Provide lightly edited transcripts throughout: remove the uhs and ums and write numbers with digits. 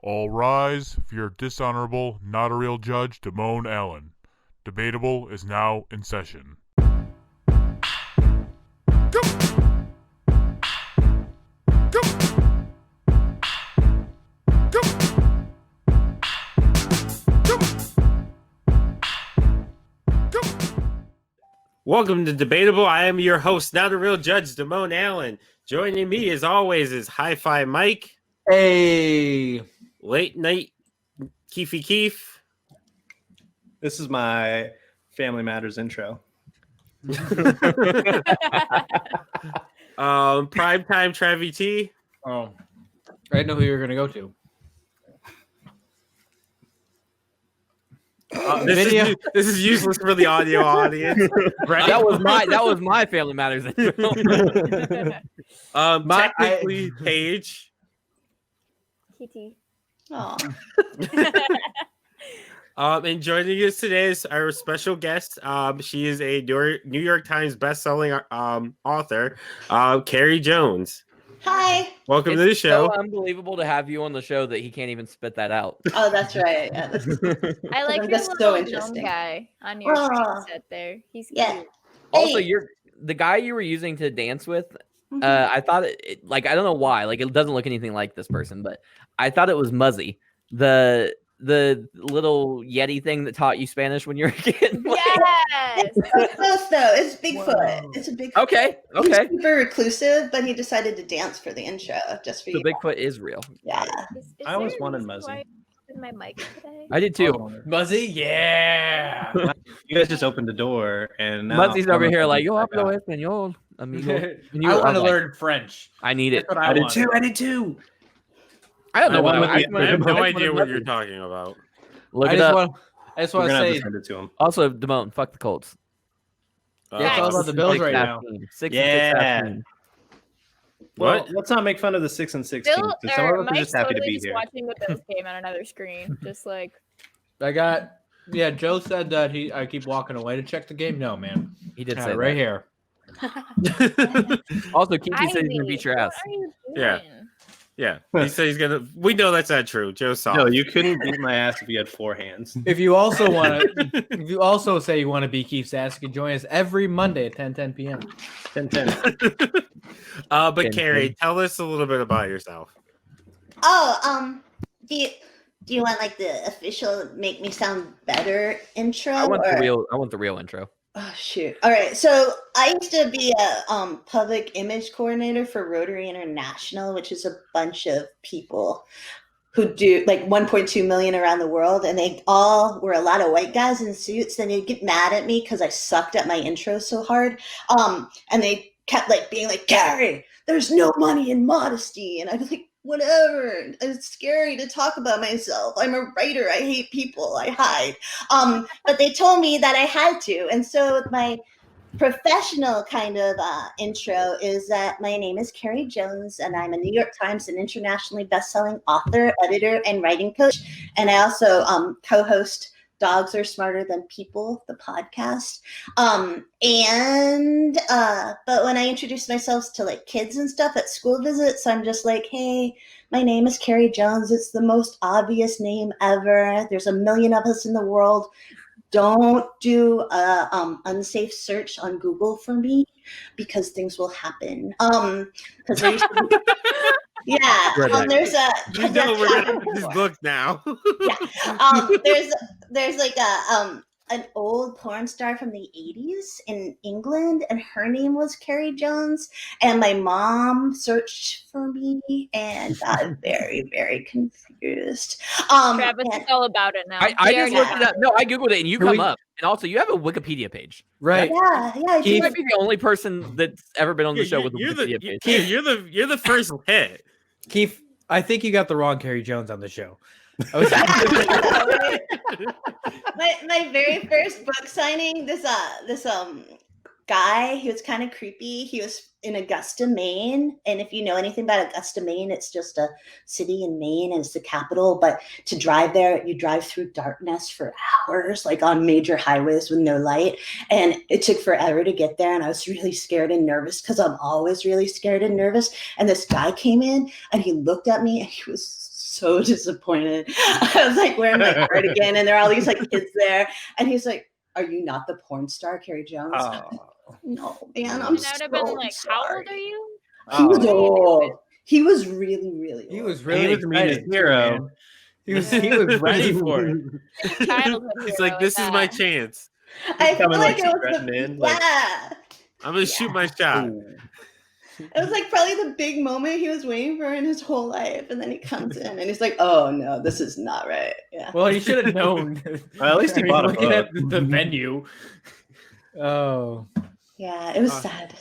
All rise for your dishonorable, not a real judge, Damone Allen. Debatable is now in session. Welcome to Debatable. I am your host, not a real judge, Damone Allen. Joining me, as always, is Hi-Fi Mike. Hey. Late Night Keefy Keef. This is my Family Matters intro. Primetime Travie T. Oh, I didn't know who you were going to go to. This is useless for the audio audience. Right? That was my Family Matters intro. Technically, Paige. TT. And joining us today is our special guest. She is a New York Times bestselling author, Carrie Jones. Hi. Welcome to the show. So unbelievable to have you on the show that he can't even spit that out. Oh, that's right. Yeah, I like your that's little so gnome interesting. guy on your screen set there. He's cute. Also, Hey. the guy you were using to dance with. I thought it like I don't know why. Like it doesn't look anything like this person, but I thought it was Muzzy, the little Yeti thing that taught you Spanish when you were a kid. Yes. It's close though. It's Bigfoot. It's a Bigfoot. Okay. He's super reclusive, but he decided to dance for the intro just for The you. Bigfoot is real. Yeah. I always wanted Muzzy. My mic today. I did too. Muzzy? Yeah. You guys just opened the door, and now Muzzy's over here like, yo I hablo español, amigo. And I want to like, learn French. I need it. That's what did want. too. I did too. I don't know I what want I to be- I have no I idea wanna what know. you're talking about. Look I it just up. want We're to gonna have say to send it to him. Also, Damone, fuck the Colts. it's all about the Bills right now. 6 Yeah. 6 Well, What? let's not make fun of the 6-6 team. Bill, Because some of us are Mike's just happy to totally be just here. watching the Bills game on another screen. Just like Joe said that I keep walking away to check the game. No, man. He did Got say it right that. here. Also, Kiki said he's gonna Ivy, beat your what ass. are you Yeah. doing? Yeah. He said he's gonna. We know that's not true. Joe saw. No, you couldn't beat my ass if you had 4 hands. If you also if you also say you want to be Keith's ass, you can join us every Monday at 10 p.m. 10-10. But Carrie, tell us a little bit about yourself. Oh, do you want like the official make me sound better intro? I want or- the real intro. Oh shoot. All right. So I used to be a public image coordinator for Rotary International, which is a bunch of people who do like 1.2 million around the world, and they all were a lot of white guys in suits, and they'd get mad at me because I sucked at my intro so hard. And they kept like being like, Carrie, there's no money in modesty. And I'd be like, whatever. It's scary to talk about myself. I'm a writer. I hate people. I hide. But they told me that I had to. And so my professional kind of intro is that my name is Carrie Jones, and I'm a New York Times and internationally best-selling author, editor, and writing coach. And I also co-host Dogs Are Smarter Than People, the podcast. But when I introduce myself to like kids and stuff at school visits, I'm just like, hey, my name is Carrie Jones. It's the most obvious name ever. There's a million of us in the world. Don't do a unsafe search on Google for me because things will happen. Because there used to be, yeah, there's a. You know we're gonna put this book now. Yeah, there's like an old porn star from the 80s in England, and her name was Carrie Jones, and my mom searched for me and got very, very confused. Travis is all about it now. I just looked it up. No, I googled it and you Can come we- up. And also, you have a Wikipedia page. Right. Yeah. You might be the only person that's ever been on the show with a You're Wikipedia page. you're the first hit. Keith, I think you got the wrong Carrie Jones on the show. my very first book signing, this guy, he was kind of creepy. He was in Augusta, Maine, and if you know anything about Augusta, Maine, it's just a city in Maine and it's the capital. But to drive there, you drive through darkness for hours, like on major highways with no light, and it took forever to get there. And I was really scared and nervous because I'm always really scared and nervous. And this guy came in and he looked at me and he was so disappointed. I was like wearing my cardigan, and there are all these like kids there, and he's like, "Are you not the porn star, Carrie Jones?" No, man, I'm And I would have been so like, how old sorry. are you? He was Oh. old. He was really, really old. He was He really was Amina's excited, hero. man. He was ready for it. Childhood It's hero like, this is my that. chance. I feel coming, like like, it was strutting the, in, like- yeah. I'm gonna shoot my shot. It was like probably the big moment he was waiting for in his whole life, and then he comes in and he's like, "Oh no, this is not right." Yeah. Well, he should have known. Well, at least he I mean, bought a looking book. at the venue. Oh, Yeah, it was sad.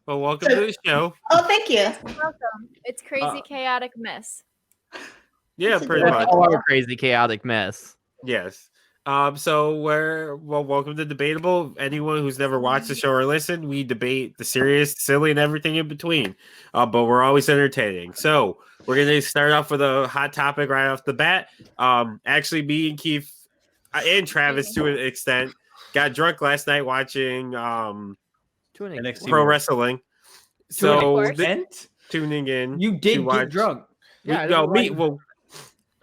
Well, welcome to the show. Oh, thank you. Welcome. It's crazy, chaotic mess. Yeah, That's a pretty good much. All our crazy, chaotic mess. Yes. So welcome to Debatable. Anyone who's never watched the show or listened, we debate the serious, silly, and everything in between. But we're always entertaining. So we're gonna start off with a hot topic right off the bat. Actually, me and Keith and Travis, to an extent, got drunk last night watching To an NXT pro wrestling. So Kent? tuning in, You to did watch- get drunk. Yeah, I no, don't me. like- Well,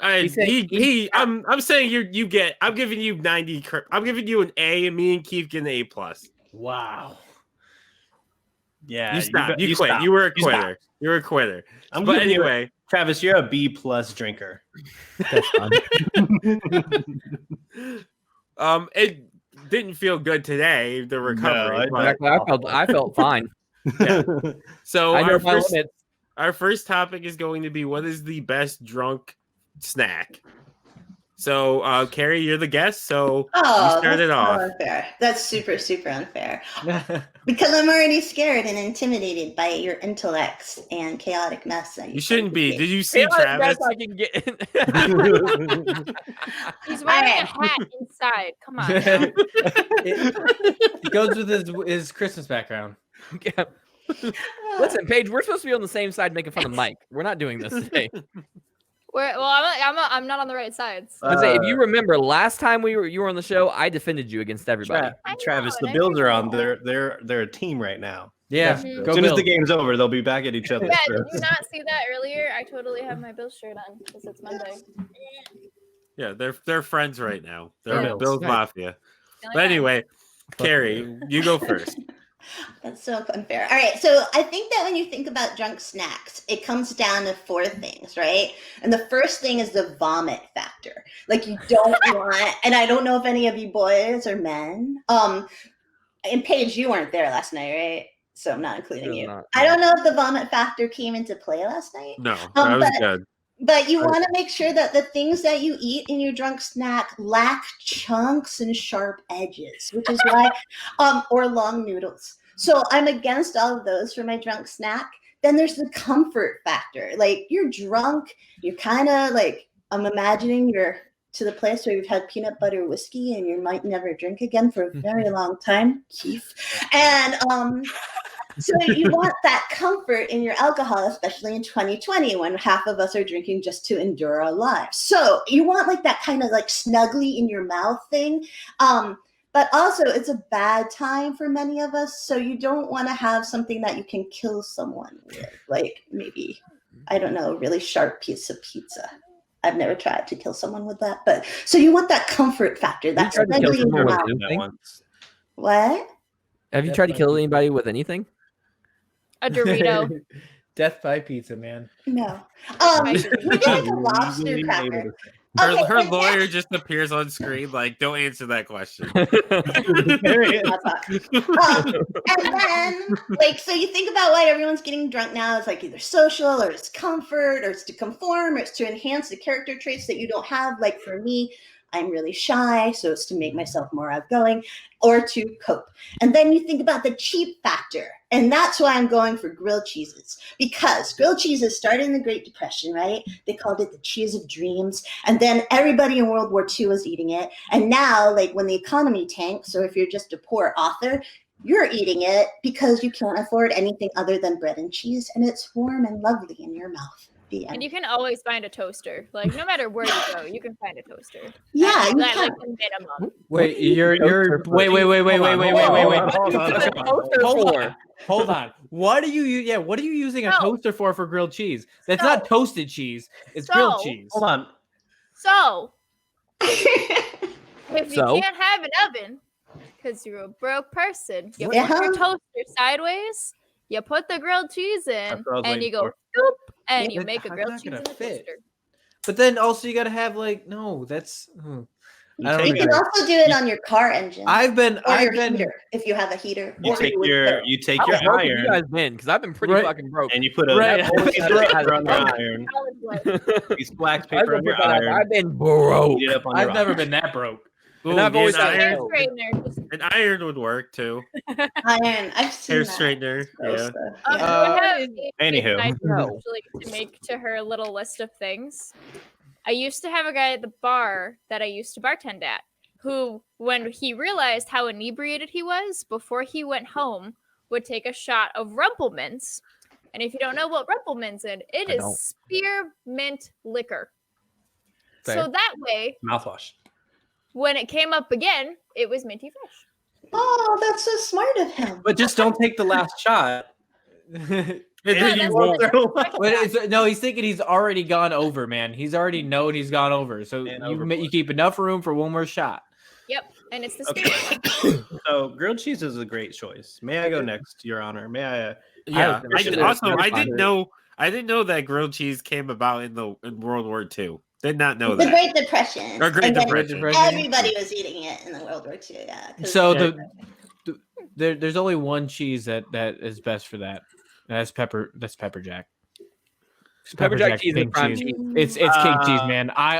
He said I'm saying you get. I'm giving you 90. I'm giving you an A, and me and Keith get an A plus. Wow. Yeah, You stopped. You, quit. stopped. You were a You quitter. stopped. You were a quitter. I'm But giving you a- anyway, Travis, you're a B plus drinker. That's fun. it didn't feel good today. The recovery. it but- Exactly. I felt fine. so I know our my first, limits. our first topic is going to be, what is the best drunk snack? So, Carrie, you're the guest. So Oh, start that's it so off. unfair. That's super, super unfair. Because I'm already scared and intimidated by your intellects and chaotic mess. That You shouldn't be. create. Did you see Travis? I can get. He's wearing a hat inside. Come on. now. It goes with his Christmas background. Yeah. Listen, Paige, we're supposed to be on the same side making fun of Mike. We're not doing this today. I'm not on the right side. So. I say, if you remember last time you were on the show, I defended you against everybody. Travis, know, the and Bills are on. everyone- They're a team right now. Yeah, Mhm. As go soon as Bills. the game's over, they'll be back at each other. Yeah, did you not see that earlier? I totally have my Bills shirt on because it's Monday. Yeah, they're friends right now. They're Yeah. Bills Nice. Mafia. The only But time. anyway, Carrie, you go first. That's so unfair. All right, so I think that when you think about drunk snacks, it comes down to four things, right? And the first thing is the vomit factor. Like you don't want, and I don't know if any of you boys or men. And Paige, you weren't there last night, right? So I'm not including Was you. not, I no. don't know if the vomit factor came into play last night. No, that was but- good. But you want to make sure that the things that you eat in your drunk snack lack chunks and sharp edges, which is why, or long noodles. So I'm against all of those for my drunk snack. Then there's the comfort factor. Like you're drunk, you're kind of like, I'm imagining you're to the place where you've had peanut butter whiskey and you might never drink again for a very long time, Keith. And so you want that comfort in your alcohol, especially in 2020 when half of us are drinking just to endure our lives. So you want like that kind of like snuggly in your mouth thing. But also it's a bad time for many of us. So you don't want to have something that you can kill someone with, like maybe, I don't know, a really sharp piece of pizza. I've never tried to kill someone with that. But so you want that comfort factor. That's tried to kill snuggly in your someone with mouth. anything? Once. What? Have you tried to kill anybody with anything? A Dorito. Death by pizza, man. No. Maybe. Maybe like a lobster Legally able cracker. to Her, Okay, her and lawyer just appears on screen like, don't answer that question. And then, like, so you think about why everyone's getting drunk now. It's like either social or it's comfort or it's to conform or it's to enhance the character traits that you don't have. Like for me, I'm really shy, so it's to make myself more outgoing or to cope. And then you think about the cheap factor. And that's why I'm going for grilled cheeses, because grilled cheeses started in the Great Depression, right? They called it the cheese of dreams. And then everybody in World War II was eating it. And now, like when the economy tanks, or if you're just a poor author, you're eating it because you can't afford anything other than bread and cheese. And it's warm and lovely in your mouth The And end. you can always find a toaster. Like no matter where you go, you can find a toaster. Yeah, you That's can. like the minimum. Wait, you're wait. Hold on. Hold on. What are you? Yeah, what are you using a No. toaster for grilled cheese? That's So- not toasted cheese. It's grilled so- cheese. Hold on. So if you So? can't have an oven because you're a broke person, you Yeah. put your toaster sideways, you put the grilled cheese in, That's what I was and waiting you go for. scoop, and Yeah, you make a how's grilled that cheese in gonna the fit? toaster. But then also you gotta have like no. That's You I don't take You can agree. also do it on your car engine. I've been or your I've been heater if you have a heater. You or take wood your stove. your How broke have you iron guys been? Because I've been pretty Right. fucking broke. and you put a Right. piece of paper on your iron. College life. Piece of wax I was paper gonna on your put that out. iron. I've been broke. Heat it up on I've your never iron. been that broke. And I've always an had Hair iron. no. straightener. Just, An iron would work too. Iron. I've seen Hair that. straightener. Gross Yeah. stuff. I Yeah. have a Anywho. I No. usually to make to her little list of things. I used to have a guy at the bar that I used to bartend at who, when he realized how inebriated he was, before he went home, would take a shot of Rumpelmans. And if you don't know what Rumpelmans is, it I is don't. spearmint liquor. Fair. So that way, Mouthwash. when it came up again, it was minty fresh. Oh, that's so smart of him. But just don't take the last shot. And then that's you won't like- throw up. But it's, no, he's thinking he's already gone over, man. He's already known he's gone over. So And you overboard. you keep enough room for one more shot. Yep, and it's the Okay. spearmint. So grilled cheese is a great choice. May I go next, Your Honor? May I? Yeah. I I, was also, gonna I find didn't it. know. I didn't know that grilled cheese came about in World War II. Did not know The that. Great Depression. Or Great And then Depression. Everybody was eating it in the World War II. Yeah. 'cause- So Yeah. there's only one cheese that is best for that. And that's pepper. That's pepper jack. Pepper jack Jack's cheese is king prime cheese. cheese. It's king cheese, Uh, man. I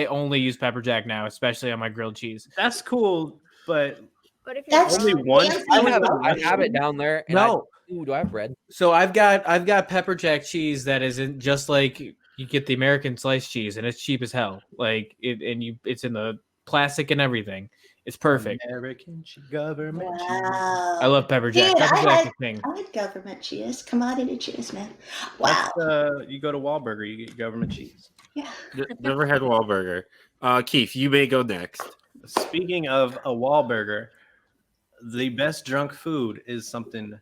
only use pepper jack now, especially on my grilled cheese. That's cool, but But if you're That's only wrong- one. fancy I have Russian. it down there. And No, ooh, do I have bread? so I've got pepper jack cheese that isn't just like you get the American sliced cheese, and it's cheap as hell. Like it's in the plastic and everything. It's perfect. American government. Wow. I love pepper jack. Dude, Pepper I jack's had- a thing. I like government cheese, commodity cheese, man. Wow. You go to Wahlburger, you get government cheese. Yeah. Never had Wahlburger. Keith, you may go next. Speaking of a Wahlburger, the best drunk food is something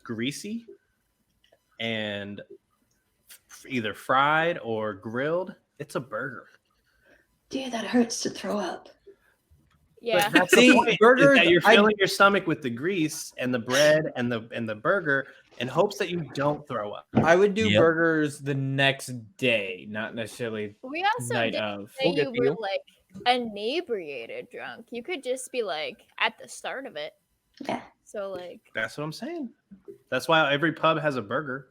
greasy and either fried or grilled. It's a burger. Dude, that hurts to throw up. Yeah. That's See, the point, is burgers, that you're I- filling your stomach with the grease and the bread and the burger in hopes that you don't throw up. I would do Yep. burgers the next day, not necessarily We also night didn't of. say We'll get you to were you. like inebriated drunk. You could just be like at the start of it. Yeah. So like That's what I'm saying. That's why every pub has a burger.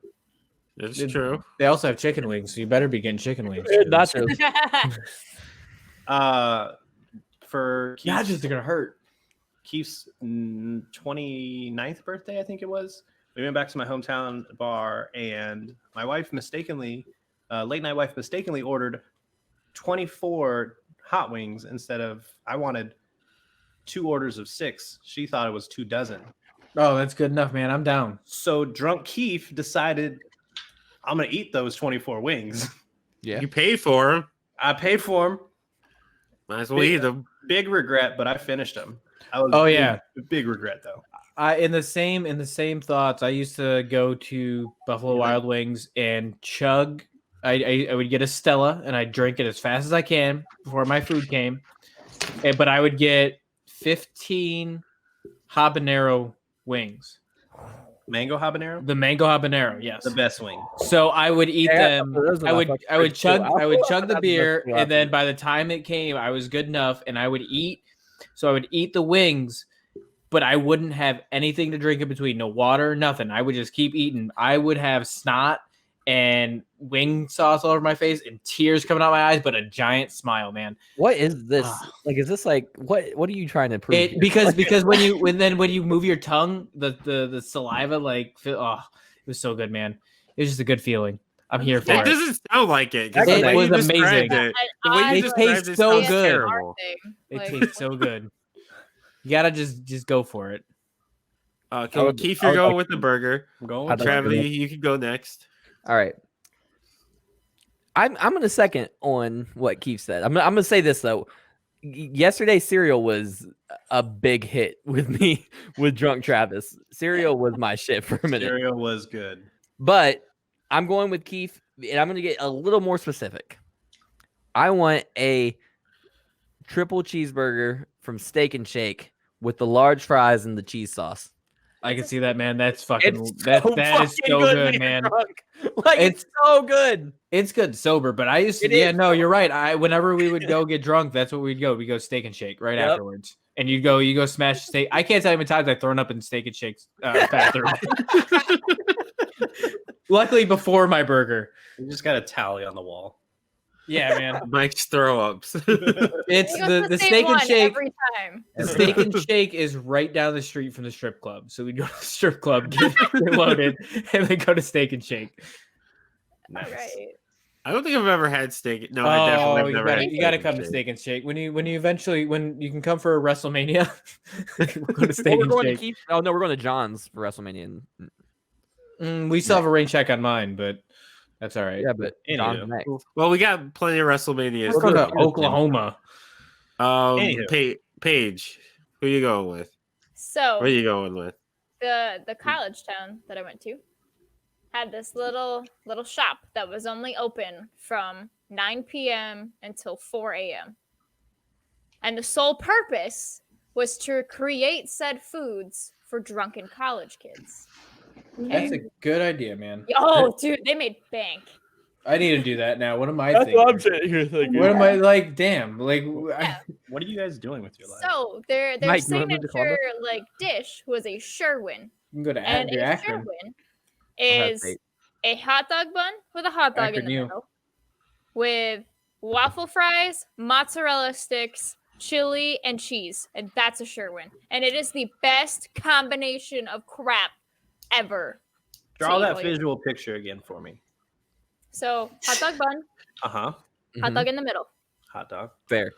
It's Did- true. They also have chicken wings, so you better be getting chicken wings. Nachos. For Not Keith's, just they're gonna hurt. Keith's 29th birthday, I think it was. We went back to my hometown bar, and my wife mistakenly, late night wife mistakenly ordered 24 hot wings instead of, I wanted 2 orders of 6. She thought it was 2 dozen. Oh, that's good enough, man. I'm down. So drunk Keith decided, I'm gonna eat those 24 wings. Yeah. You paid for them. I paid for them. Might as well eat them. Big regret, but I finished them. I was Oh, yeah. big regret though. In the same thoughts, I used to go to Buffalo Wild Wings and chug. I would get a Stella and I'd drink it as fast as I can before my food came. But I would get 15 habanero wings. Mango habanero, The mango habanero, yes. the best wing. So I would eat Yeah, them. those are I my would fucking I would favorites chug too. I would chug the That's beer, the and then by the time it came, I was good enough, and I would eat. So I would eat the wings, but I wouldn't have anything to drink in between. No water, nothing. I would just keep eating. I would have snot and wing sauce all over my face and tears coming out my eyes, but a giant smile, man. What is this? Ah. Like, is this like what are you trying to prove? It here? because when you move your tongue, the saliva like it was so good, man. It was just a good feeling. I'm here for It it. doesn't sound like it. 'cause It the way was you described amazing. It, the way you It tastes described so sounds good. terrible. It tastes so good. You gotta just go for it. Okay, Keith, you're going with the burger. I'm going I'd with like to Travely, you can go next. All right. I'm gonna second on what Keith said. I'm gonna say this though. Yesterday's cereal was a big hit with me with Drunk Travis. Cereal was my shit for a minute. Cereal was good. But I'm going with Keith, and I'm going to get a little more specific. I want a triple cheeseburger from Steak and Shake with the large fries and the cheese sauce. I can see that, man. That's fucking. It's That so is so fucking good, man. drunk. Like it's so good. It's good sober, but I used to. It Yeah, is. no, you're right. Whenever we would go get drunk, that's what we'd go. We go Steak and Shake right Yep. afterwards, and you go smash steak. I can't tell you how many times I've thrown up in Steak and Shake's bathroom. Luckily, before my burger. You just got a tally on the wall. Yeah, man. Mike's throw ups. It's He goes the same Steak and one Shake. every time. The Steak and Shake is right down the street from the strip club. So we go to the strip club, get loaded, and then go to Steak and Shake. Nice. Right. I don't think I've ever had steak. No, I definitely have never had you gotta Steak come and to Shake. Steak and Shake when you can come for a WrestleMania. We'll go to Well, Steak we're and going to Shake. Keith. Oh no, we're going to John's for WrestleMania. We still have a rain check on mine, but that's all right. Yeah, but Anywho. John's next. Well, we got plenty of WrestleManias. We'll go to too. Oklahoma. Anywho. Paige, who you going with? So Where you going with? the college town that I went to had this little shop that was only open from 9 p.m. until 4 a.m. And the sole purpose was to create said foods for drunken college kids. That's a good idea, man. Oh, dude, they made bank. I need to do that now. What am I thinking? saying here. What am I like? Damn, like What are you guys doing with your life? So their Mike, you wanna move to signature Columbus? dish was a Sherwin. you can go to And a Akron. Sherwin have is faith. a hot dog bun with a hot dog in the Akron, you. middle, with waffle fries, mozzarella sticks, chili, and cheese. And that's a Sherwin. And it is the best combination of crap ever. Draw to eat that while you're- visual picture again for me. So hot dog bun, Uh huh. hot Mhm. dog in the middle, Hot dog Fair.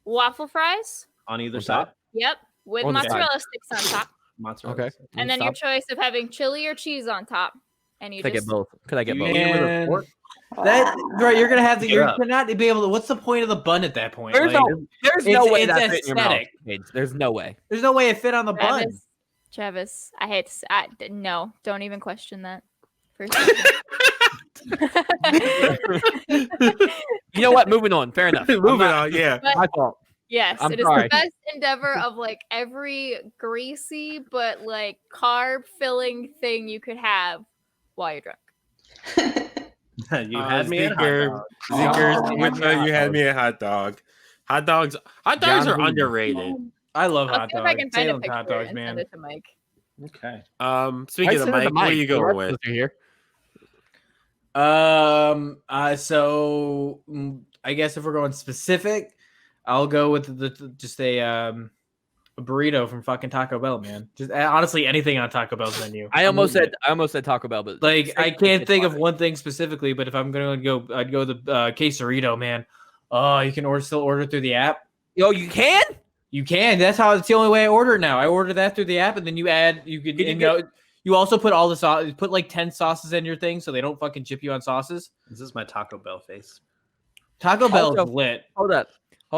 waffle fries, on either On side. top? yep, with On the side. mozzarella sticks on top. Mozzarella. Okay. And then your choice of having chili or cheese on top. And you Could I get just both? Could I get Do you both? eat it with a Man. fork? That right, you're gonna have to. Get You're up. not be able to. What's the point of the bun at that point? There's Like, there's it's- no way it's that fit in your mouth. aesthetic. Paige. There's no way. there's no way it fit on the bun. Travis, I hate to say, no, don't even question that. For a second. You know what? Moving on. Fair enough. Moving on, yeah. But My fault. yes, I'm it is sorry. the best endeavor of like every greasy but like carb filling thing you could have while you're drunk. You had me at hot Zeker, dog. Zekers, with the, you had me a hot dog. Hot dogs are John Woo. underrated. I love I'll hot see if I dogs. can find a Salem's picture hot dogs, and man. send it to Mike. Okay. Speaking of Mike, where you going with? Here. So I guess if we're going specific, I'll go with just a burrito from fucking Taco Bell, man. Just honestly anything on Taco Bell's menu. I almost said Taco Bell, but Like I can't it's think of fine. one thing specifically, but if I'm gonna go, I'd go the quesarito, man. Oh, you can still order through the app. Yo, you can? You can. That's how. It's the only way I order it now. I order that through the app, and then you add. You could. Can you And you also put all the sauce. Put like 10 sauces in your thing, so they don't fucking chip you on sauces. This is my Taco Bell face. Taco Bell's Also- lit. Hold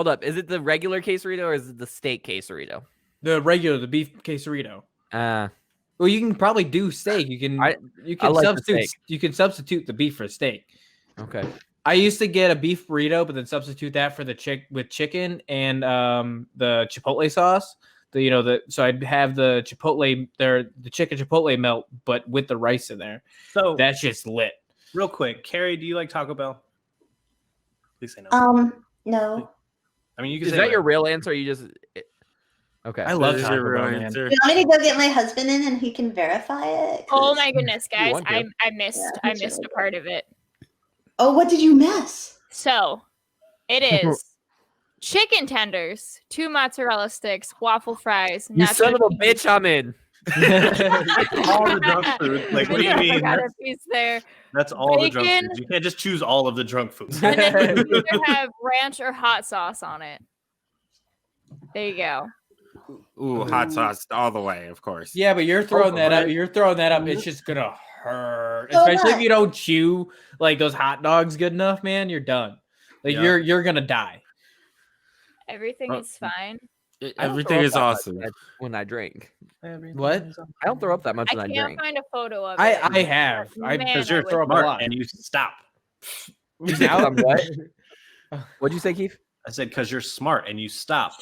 up. Is it the regular quesarito or is it the steak quesarito? The beef quesarito. Well, you can probably do steak. You can. I you can like the substitute. steak. You can substitute the beef for steak. Okay. I used to get a beef burrito, but then substitute that for the chicken and the chipotle sauce. So I'd have the chipotle the chicken chipotle melt, but with the rice in there. So That's just lit. real quick, Carrie, do you like Taco Bell? Please say no. No. I mean, you can Is say that no. your real answer? Or you just okay. I love This is Taco your real Bell, man. answer. You want me to go get my husband in and he can verify it? Oh my goodness, guys. want to. I missed a part of it. Oh, what did you miss? So it is chicken tenders, 2 mozzarella sticks, waffle fries. You nacho son of a cheese. bitch! I'm in. all the junk food. Like, what do you I mean? forgot a piece there. That's all the junk Bacon. food. You can't just choose all of the junk food. And then you can either have ranch or hot sauce on it. There you go. Ooh, hot sauce all the way, of course. Yeah, but you're throwing that right. up. You're throwing that up. It's just gonna hurt. So Especially if much. you don't chew like those hot dogs good enough, man. You're done. Like Yeah. you're gonna die. Everything Oh. is fine. I don't Everything throw up is that much awesome. when I drink. What? I don't throw up that much I when I can't drink. find a photo of it. I have. Man, Because I you're would throw up a smart lot and you stop. You said 'cause I'm what? What'd you say, Keith? I said because you're smart and you stop.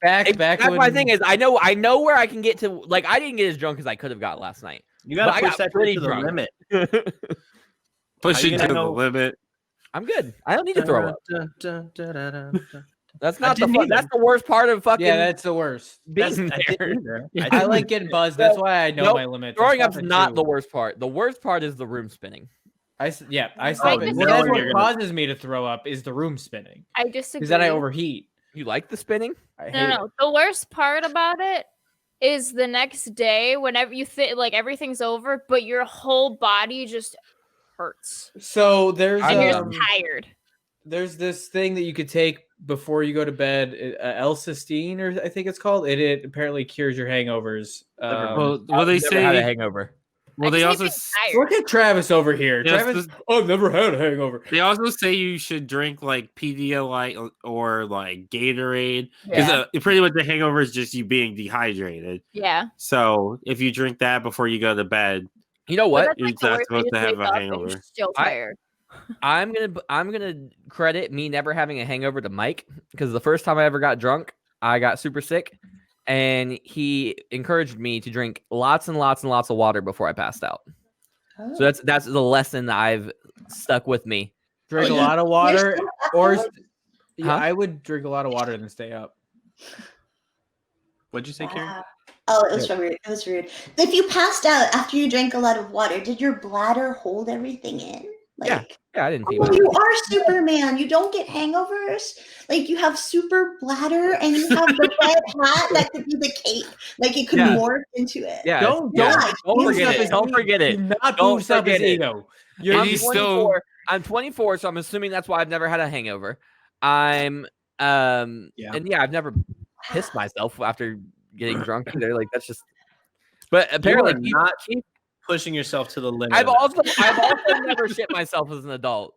back That's when my thing is I know where I can get to. Like I didn't get as drunk as I could have got last night. You got But I to push got that pretty shit to the drunk. limit. Pushing How you to gonna the know- limit. I'm good. I don't need to throw up. That's I not the didn't fun. either. That's the worst part of fucking yeah, that's the worst. being I there. didn't either. I like getting buzzed. That's why I know Nope. my limits. Throwing I up's stop at not 2. the worst part. The worst part is the room spinning. I I stop it. just Well, that's knowing what you're gonna- causes me to throw up is the room spinning I disagree. because then I overheat. You like the spinning? I hate No. The worst part about it is the next day, whenever you think like everything's over, but your whole body just hurts it. So there's and you're Um, just tired. there's this thing that you could take before you go to bed, L-cysteine, or I think it's called. It apparently cures your hangovers. Well, they I've never had a say. hangover. Well, I they just also. hate being Look tired. at Travis over here. Yes, Travis, I've never had a hangover. They also say you should drink like Pedialyte or like Gatorade because Yeah. pretty much the hangover is just you being dehydrated. Yeah. So if you drink that before you go to bed, You know But what? that's You're like the not worst. supposed You to just have wake a up and hangover. you're still I- tired. I'm gonna credit me never having a hangover to Mike because the first time I ever got drunk, I got super sick, and he encouraged me to drink lots and lots and lots of water before I passed out. Oh. So that's the lesson that I've stuck with me. Drink Oh, a you- lot of water, or yeah, Huh? I would drink a lot of water and then stay up. What'd you say, Karen? Wow. Oh, it was so rude. It was rude. If you passed out after you drank a lot of water, did your bladder hold everything in? Like, Yeah, I didn't think oh, about you it. are Superman. You don't get hangovers. Like you have super bladder, and you have the red hat that could be the cape. Like you could Yeah. morph into it. Yeah, Don't Yeah. don't boost forget up it. his Don't forget it. Do not Don't boost up his forget it. ego. You're, And I'm he's 24. still- I'm 24, so I'm assuming that's why I've never had a hangover. I'm Yeah. and yeah, I've never pissed myself after getting drunk either. Like that's just. But apparently, You are not pushing yourself to the limit. I've of that. also never shit myself as an adult.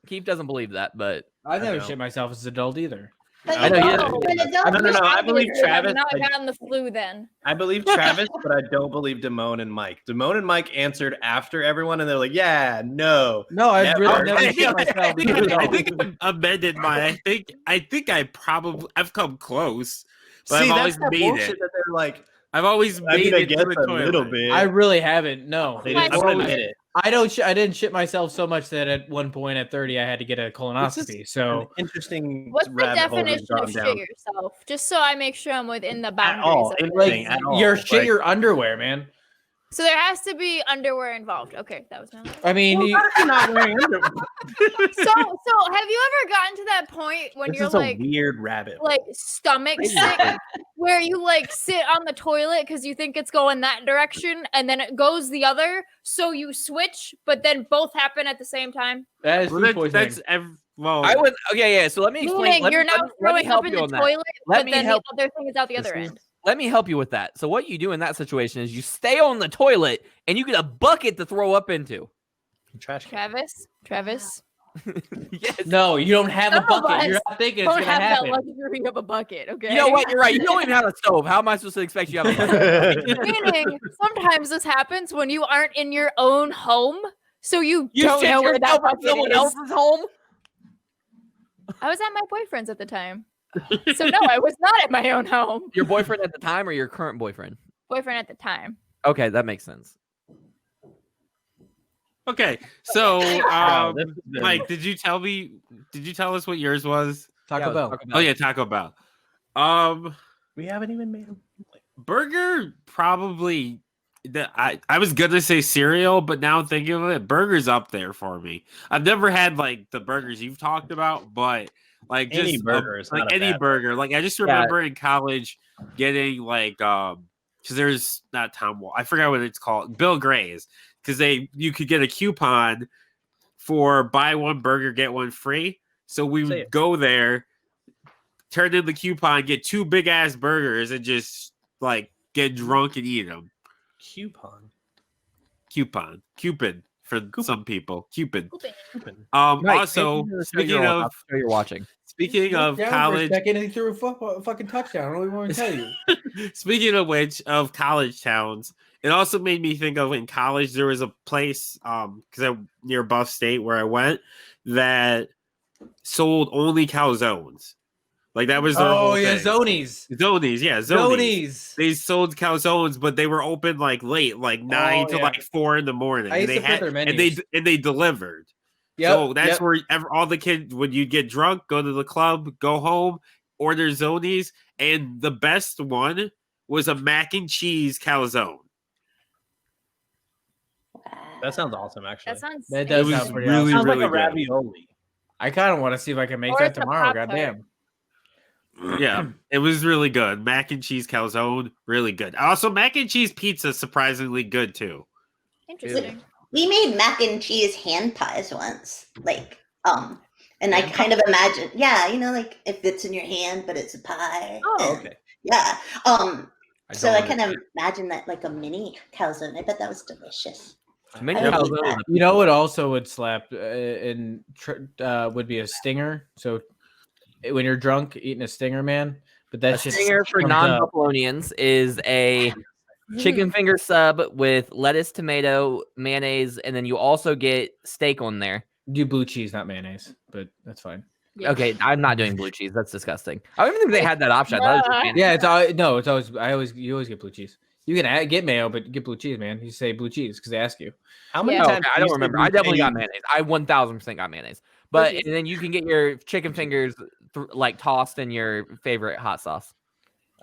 Keith doesn't believe that, but I've never know. shit myself as an adult either. But I know you he know, doesn't. when adults- No, I believe Travis. I've not I- gotten the flu then. I believe Travis, but I don't believe Damone and Mike. Damone and Mike answered after everyone, and they're like, "Yeah, no." No, I've Never. really never I shit think, myself. I as think, an I adult. think I've amended mine. I think I've come close, but See, I've that's always that made bullshit it. that they're like. I've always I made mean, I it guess to the a toilet. little bit. I really haven't. No, They Like, didn't oh, admit it. I don't. I didn't shit myself so much that at one point at 30 I had to get a colonoscopy. An So interesting What's the rabbit hole we've definition gone of down. shit yourself? Just so I make sure I'm within the At boundaries. all, of it. anything like at all. your shit, Like, your underwear, man. So there has to be underwear involved. Okay, that was my last. I mean, well, you- not if you're not wearing underwear. So have you ever gotten to that point when This you're is a like weird rabbit. stomach sick where you like sit on the toilet because you think it's going that direction and then it goes the other, so you switch, but then both happen at the same time? that is Well, food poisoning. well, I would. Okay, yeah. So let me explain. Meaning Let you're me, now let me throwing up help in you the on that. toilet, Let but me then help- the other thing is out the other end. Let me help you with that. So what you do in that situation is you stay on the toilet and you get a bucket to throw up into. Trash can. Travis, Yes. No, you don't have a Some of bucket. us You're not thinking it's don't gonna have happen. that luxury of a bucket. Okay, You know what? You're right. You don't even have a stove. How am I supposed to expect you to have a bucket? Meaning, sometimes this happens when you aren't in your own home, so you You don't shit know where that yourself at bucket someone is. else's home? I was at my boyfriend's at the time, so no, I was not at my own home. Your boyfriend at the time or your current boyfriend? Boyfriend at the time. Okay, that makes sense. okay. So, Wow, this has been- Mike, did you tell us what yours was? Taco Bell. Oh yeah, Taco Bell. we haven't even made them. Burger probably. I was gonna say cereal, but now thinking of it, burger's up there for me. I've never had like the burgers you've talked about, but like just Any burger is like not a any bad burger. Like I just remember in college getting like because there's not Tom Wall, I forgot what it's called, Bill Gray's, because you could get a coupon for buy one burger get one free. So we Say would it. go there, turn in the coupon, get two big ass burgers, and just like get drunk and eat them. Coupon. Cupid for some people. Cupid. Open. Mike, Also, answer the show speaking you're on, of show you're watching. speaking of Down for a college, second, and he threw a fucking touchdown. I don't even want to tell you. speaking of which, of college towns, it also made me think of in college there was a place because I near Buff State where I went that sold only calzones. Like that was their whole thing. Zonies. Zonies, yeah, Zonies. They sold calzones, but they were open like late, like 9 to like 4 in the morning. I used and to put their menus. and they delivered. Yep, So that's where all the kids, when you get drunk, go to the club, go home, order Zonies, and the best one was a mac and cheese calzone. That sounds awesome, actually. That sounds. That does It was sound pretty really, awesome. Sounds like a good. ravioli. I kind of want to see if I can make Or that it's a tomorrow. Pop-Tart. Goddamn. Yeah, it was really good. Mac and cheese calzone, really good. Also, mac and cheese pizza, surprisingly good too. Interesting. We made mac and cheese hand pies once, and I kind of imagine, like it fits in your hand, but it's a pie. Oh, and- okay. Yeah. So I kind of understand. imagine that like a mini calzone. I bet that was delicious. Mini I would eat calzone that. is You know what also would slap would be a stinger. So when you're drunk eating a stinger, man, but a that's just stinger for non-Buffalonians is a chicken finger sub with lettuce, tomato, mayonnaise, and then you also get steak on there. Do blue cheese, not mayonnaise, but that's fine. Yeah. Okay, I'm not doing blue cheese. That's disgusting. I don't even think they had that option. I thought it was just mayonnaise. Yeah, it's always you always get blue cheese. You can get mayo, but get blue cheese, man. You say blue cheese because they ask you. How many Yeah. Oh, times? okay, I do you don't say remember. blue I definitely got cheese? mayonnaise. I 1000% got mayonnaise. But and then you can get your chicken fingers like tossed in your favorite hot sauce.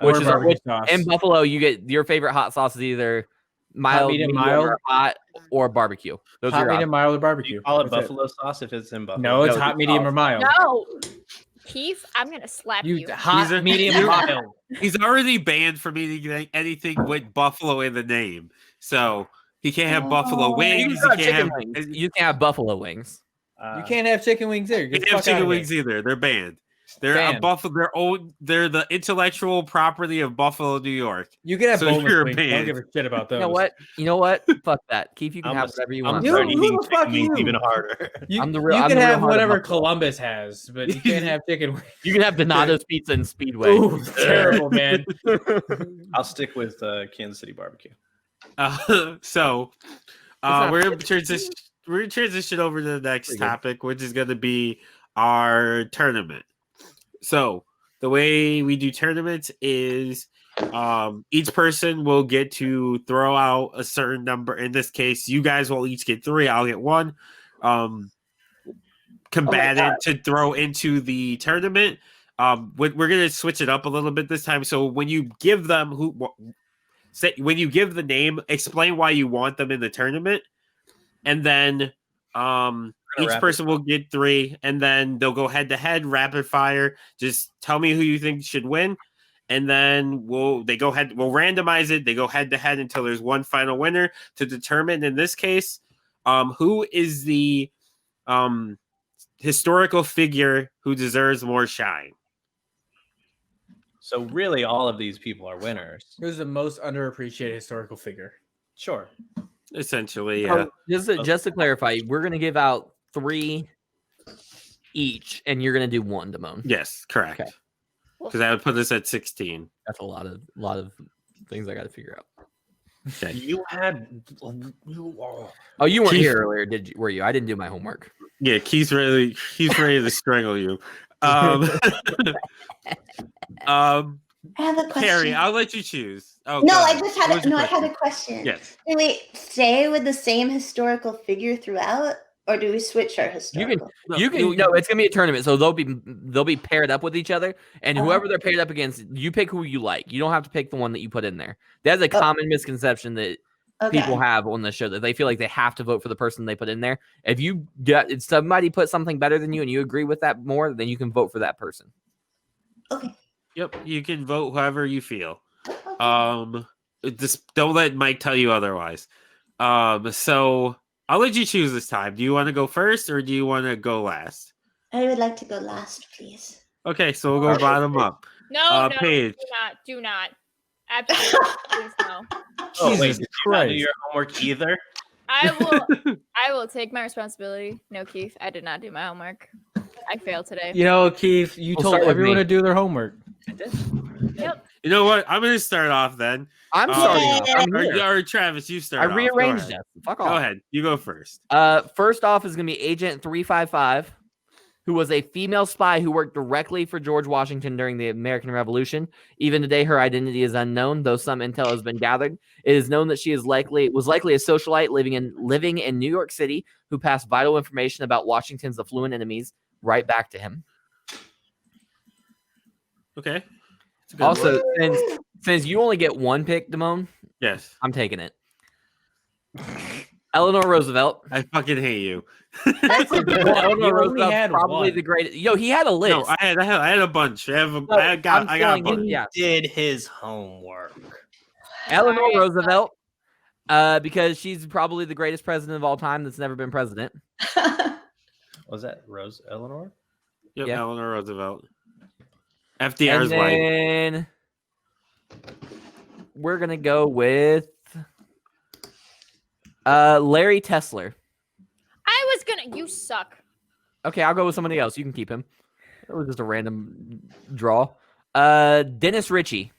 Which Or is barbecue sauce. in Buffalo, you get your favorite hot sauce is either mild, medium, medium, mild. or hot, or barbecue. Those are hot, your medium, options. mild, or Do barbecue. you call it That's buffalo sauce if it's in buffalo? No, it's No, hot, medium, or mild. No, Keith, I'm gonna slap you. Hot, He's a- medium, or you- mild. He's already banned from eating anything with buffalo in the name, so he can't have buffalo Oh. wings. You He can have can't chicken have. wings. You can have buffalo wings. You can't have chicken wings either. He Get the can't have fuck out chicken of wings here. either. They're banned. They're a Banned. Buffalo. They're the intellectual property of Buffalo, New York. You can have So boneless you're wings. Don't banned. give a shit about those. You know what? Fuck that. Keith, you can I'm have a- whatever you I'm want. You- starting who eating the fuck chicken wings you? even harder. You, I'm the real- you I'm can the real have heart of whatever Buffalo. Columbus has, but you can't have chicken wings. You can have Donato's Pizza and Speedway. Ooh, terrible, man. I'll stick with Kansas City barbecue. So not- we're gonna transition. We're gonna transition over to the next Pretty good. topic, which is gonna be our tournament. So the way we do tournaments is each person will get to throw out a certain number. In this case, you guys will each get 3. I'll get 1. Combatant to throw into the tournament. We're gonna switch it up a little bit this time. So when you give them when you give the name, explain why you want them in the tournament, and then each rapid person will get 3, and then they'll go head to head, rapid fire. Just tell me who you think should win, and then we'll randomize it. They go head to head until there's one final winner to determine. In this case, who is the historical figure who deserves more shine. So really, all of these people are winners. Who's the most underappreciated historical figure? Sure. Essentially, yeah. Just to clarify, we're gonna give out 3 each, and you're gonna do 1, Damone. Yes, correct. Okay. Because I would put this at 16. That's a lot of things I got to figure out. Okay. You had. Oh, you weren't Keith- here earlier, did you? Were you? I didn't do my homework. Yeah, he's ready to strangle you. I have a question. Carrie, I'll let you choose. Oh, No, go I ahead. just What had was a, your no. I had question? a question. Yes. Do we stay with the same historical figure throughout, or do we switch our You historical? can no, it's gonna be a tournament, so they'll be paired up with each other, and whoever they're paired up against, you pick who you like. You don't have to pick the one that you put in there. That's a common misconception that people have on the show, that they feel like they have to vote for the person they put in there. If somebody put something better than you and you agree with that more, then you can vote for that person. Okay. Yep, you can vote however you feel. Just don't let Mike tell you otherwise. So I'll let you choose this time. Do you want to go first or do you want to go last? I would like to go last, please. Okay, so we'll go bottom up. No, no, Paige. do not. Absolutely, please no. Oh, wait, Jesus did you not do Christ. your homework either? I will take my responsibility. No, Keith, I did not do my homework. I failed today. You know, Keith, you We'll told start with everyone me. to do their homework. Yep. You know what? I'm going to start off then. I'm starting off. I'm Or, here. or Travis, you I start off. Go rearranged ahead. it. Fuck Go off. ahead. You go first. First off is going to be Agent 355, who was a female spy who worked directly for George Washington during the American Revolution. Even today, her identity is unknown, though some intel has been gathered. It is known that she was likely a socialite living in New York City who passed vital information about Washington's affluent enemies right back to him. Okay. That's a good Also, one. since you only get one pick, Damone, Yes. I'm taking it. Eleanor Roosevelt. I fucking hate you. Eleanor only had probably one. the greatest. Yo, he had a list. No, I had a bunch. I No, got a feeling bunch. it, yeah. Did his homework. Eleanor Sorry. Roosevelt, because she's probably the greatest president of all time that's never been president. Was that Rose Eleanor? Yep, Yeah. Eleanor Roosevelt. And FDR's wife. then we're gonna go with Larry Tesler. I was gonna. You suck. Okay, I'll go with somebody else. You can keep him. That was just a random draw. Dennis Ritchie.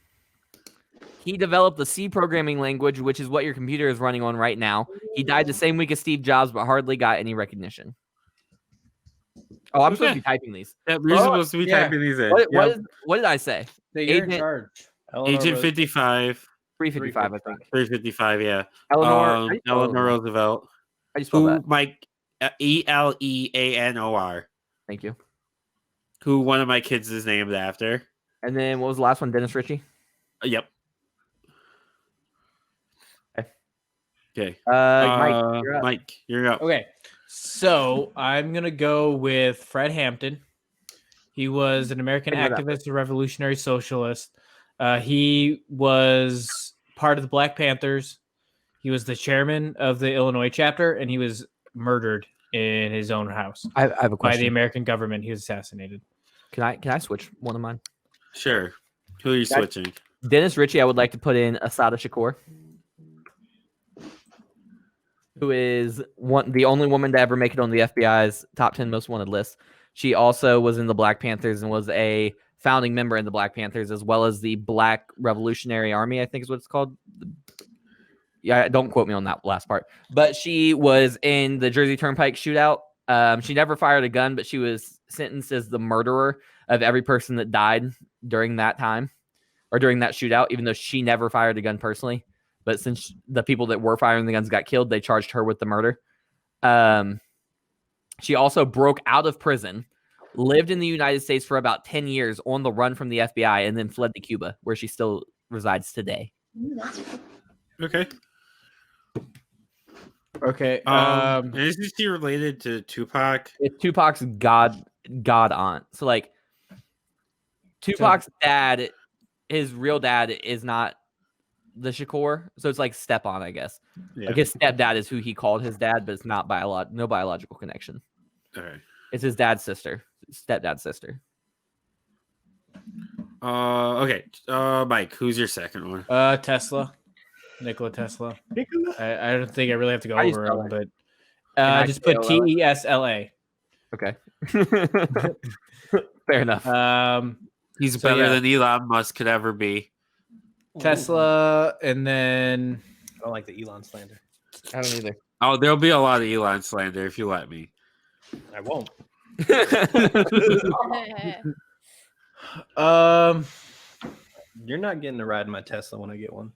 He developed the C programming language, which is what your computer is running on right now. He died the same week as Steve Jobs, but hardly got any recognition. Oh, I'm supposed to be typing these. Yep, you're supposed to be yeah. typing these in. What did I say? That you're in Agent- charge. Eleanor Agent Rose- 55. 355, I think. 355, yeah. Eleanor. how do you spell Eleanor Roosevelt. How do you spell Who that? Mike Eleanor. Thank you. Who one of my kids is named after. And then what was the last one? Dennis Ritchie. Yep. Okay. Okay. Mike, you're up. Mike, you're up. Okay, so I'm gonna go with Fred Hampton. He was an American Figure it out. activist, a revolutionary socialist. He was part of the Black Panthers. He was the chairman of the Illinois chapter, and he was murdered in his own house I have a by the question. American government. He was assassinated. Can I switch one of mine? Sure. Who are you That- switching? Dennis Ritchie, I would like to put in Asada Shakur, who is the only woman to ever make it on the FBI's top 10 most wanted list. She also was in the Black Panthers and was a founding member in the Black Panthers, as well as the Black Revolutionary Army, I think is what it's called. Yeah, don't quote me on that last part. But she was in the Jersey Turnpike shootout. She never fired a gun, but she was sentenced as the murderer of every person that died during that time or during that shootout, even though she never fired a gun personally. But since the people that were firing the guns got killed, they charged her with the murder. She also broke out of prison, lived in the United States for about 10 years on the run from the FBI, and then fled to Cuba, where she still resides today. Ooh, that's cool. Okay. Okay. Is she related to Tupac? It's Tupac's god aunt. So like Tupac's dad, his real dad is not the Shakur, so it's like Stepan, I guess. Yeah. Like his stepdad is who he called his dad, but it's not no biological connection. All right. It's his dad's sister, stepdad's sister. Okay. Mike, who's your second one? Tesla, Nikola Tesla. I don't think I really have to go How do you over spell him, it? but I just put spell it? TESLA. Okay. Fair enough. He's So, better yeah. than Elon Musk could ever be. Tesla, and then I don't like the Elon slander. I don't either. Oh, there'll be a lot of Elon slander if you let me. I won't. You're not getting to ride in my Tesla when I get one.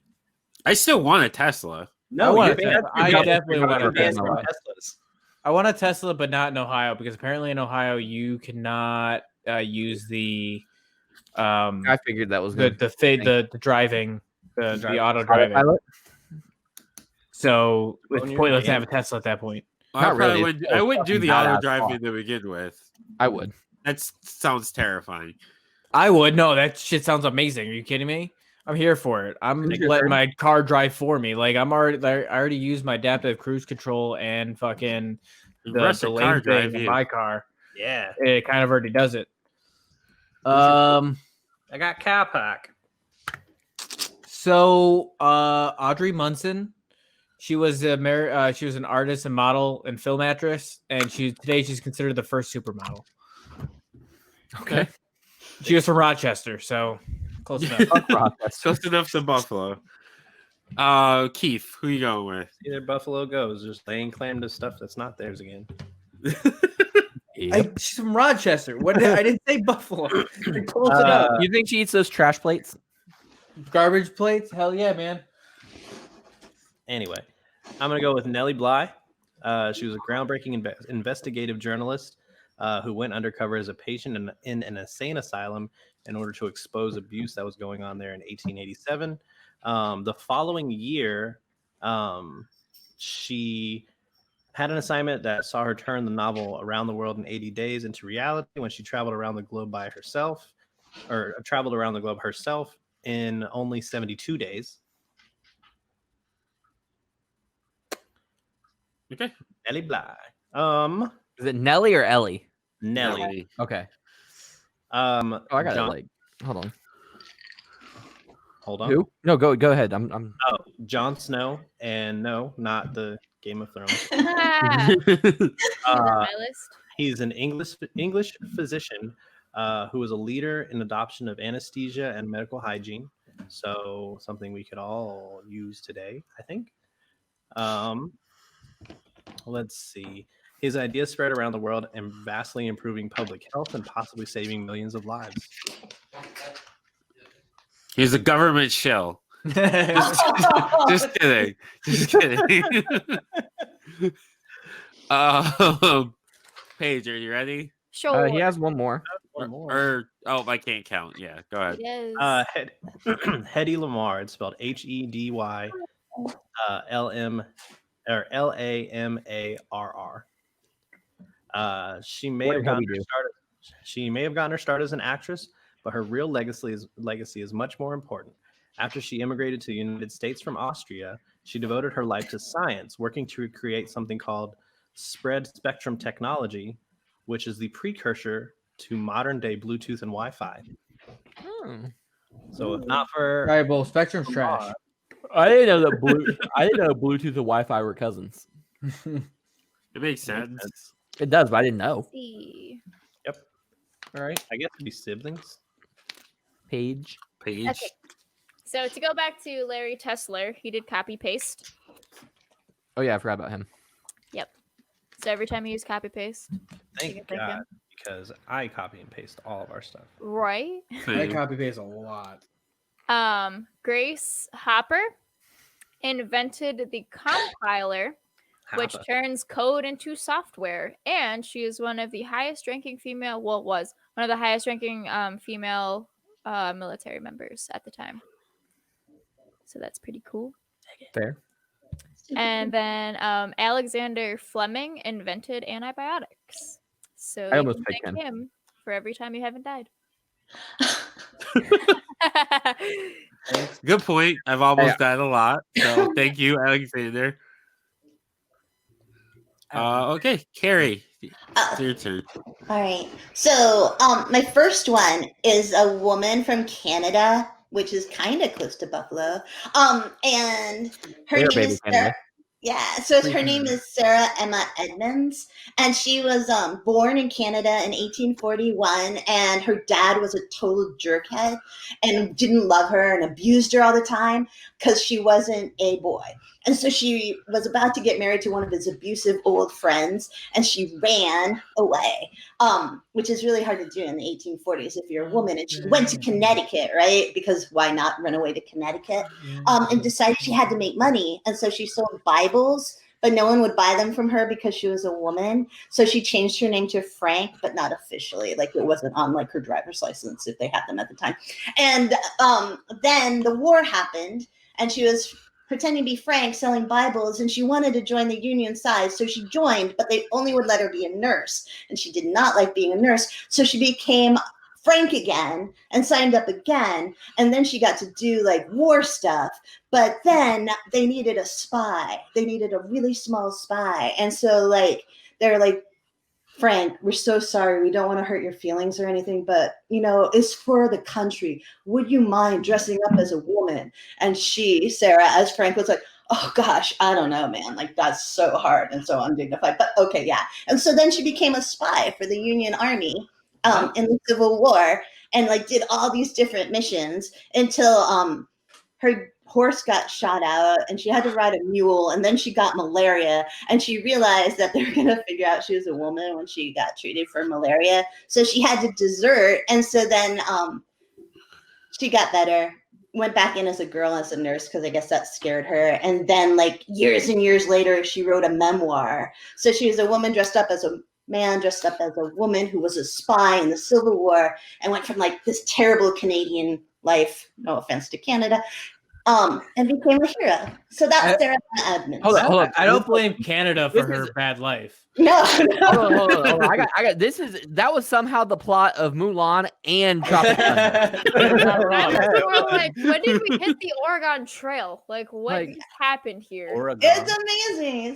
I still want a Tesla. No, want you're a banned- Tesla. you're I banned- definitely you're want a banned from Tesla. Teslas. I want a Tesla, but not in Ohio, because apparently in Ohio you cannot use the I figured that was the good. the driving the auto driving. Autopilot? So On it's your pointless to hand. have a Tesla at that point. Not really. I wouldn't do Fucking the badass auto car. driving to begin with. I would. That sounds terrifying. I would. No, that shit sounds amazing. Are you kidding me? I'm here for it. I'm Who's your letting third? my car drive for me. Like I already used my adaptive cruise control and fucking the Rest of car lane drive thing in you. my car. Yeah, It kind of already does it. I got cowpack. So Audrey Munson, She was she was an artist and model and film actress, and today she's considered the first supermodel. Okay. She was from Rochester, so close enough. Close enough to Buffalo. Keith, who you going with? Either Buffalo goes, just laying claim to stuff that's not theirs again. She's from Rochester. I didn't say Buffalo. Close enough. You think she eats those trash plates? Garbage plates? Hell yeah, man. Anyway, I'm going to go with Nellie Bly. She was a groundbreaking investigative journalist who went undercover as a patient in an insane asylum in order to expose abuse that was going on there in 1887. The following year, she had an assignment that saw her turn the novel Around the World in 80 Days into reality when she traveled around the globe herself in only 72 days. Okay. Nellie Bly. Is it Nelly or Ellie? Nellie. Okay. Oh, I got it. Like, hold on. Hold on. Who? No, go ahead. I'm. Oh, Jon Snow, and no, not the Game of Thrones. He's on my list. He's an English physician who was a leader in adoption of anesthesia and medical hygiene. So something we could all use today, I think. Let's see. His ideas spread around the world and vastly improving public health and possibly saving millions of lives. He's a government shell. Just kidding. Just kidding. Paige, are you ready? Sure. He has one more. I can't count. Yeah, go ahead. Yes. Hedy Lamarr. It's spelled Hedy Lamarr. She may have gotten her start as an actress, but her real legacy is much more important. After she immigrated to the United States from Austria, she devoted her life to science, working to create something called spread spectrum technology, which is the precursor to modern day Bluetooth and Wi-Fi. So if not for Variable spectrum's trash. I didn't know that Bluetooth and Wi-Fi were cousins. It makes sense. It does, but I didn't know. See. Yep. All right. I guess it'd be siblings. Paige. Okay. So to go back to Larry Tesler, he did copy paste. Oh yeah, I forgot about him. Yep. So every time you use copy paste, Thank God, because I copy and paste all of our stuff. right? I copy paste a lot. Grace Hopper invented the compiler, which turns code into software, and she is one of the highest ranking female. Well, was one of the highest ranking female military members at the time. So that's pretty cool. Fair. And then Alexander Fleming invented antibiotics. So I you almost can picked thank him for every time you haven't died. Good point. I've almost died a lot. So thank you, Alexander. Okay, Carrie, it's your turn. All right. So my first one is a woman from Canada, which is kind of close to Buffalo. And her name is Sarah. Yeah, so her name is Sarah Emma Edmonds, and she was born in Canada in 1841, and her dad was a total jerkhead and didn't love her and abused her all the time because she wasn't a boy. And so she was about to get married to one of his abusive old friends, and she ran away, which is really hard to do in the 1840s if you're a woman. And she went to Connecticut, right? Because why not run away to Connecticut? And decided she had to make money. And so she sold Bibles, but no one would buy them from her because she was a woman. So she changed her name to Frank, but not officially. Like it wasn't on like her driver's license if they had them at the time. And then the war happened, and she was pretending to be Frank selling Bibles, and she wanted to join the Union side. So she joined, but they only would let her be a nurse. And she did not like being a nurse. So she became Frank again and signed up again. And then she got to do like war stuff. But then they needed a spy. They needed a really small spy. And so like, they're like, Frank, we're so sorry. We don't want to hurt your feelings or anything, but, you know, it's for the country. Would you mind dressing up as a woman? And she, Sarah, as Frank, was like, oh gosh, I don't know, man. Like that's so hard and so undignified. But okay, yeah. And so then she became a spy for the Union Army in the Civil War, and like did all these different missions until her horse got shot out and she had to ride a mule, and then she got malaria, and she realized that they were going to figure out she was a woman when she got treated for malaria, so she had to desert. And so then she got better, went back in as a girl as a nurse because I guess that scared her, and then like years and years later she wrote a memoir. So she was a woman dressed up as a man, dressed up as a woman who was a spy in the Civil War, and went from like this terrible Canadian life, no offense to Canada, and became a hero. So that's Sarah Edmonds. Hold on. I don't blame Canada for her bad life. No. Hold on. I got. That was somehow the plot of Mulan and Tropic Thunder. I was more like, when did we hit the Oregon Trail? Like, what happened here? Oregon. It's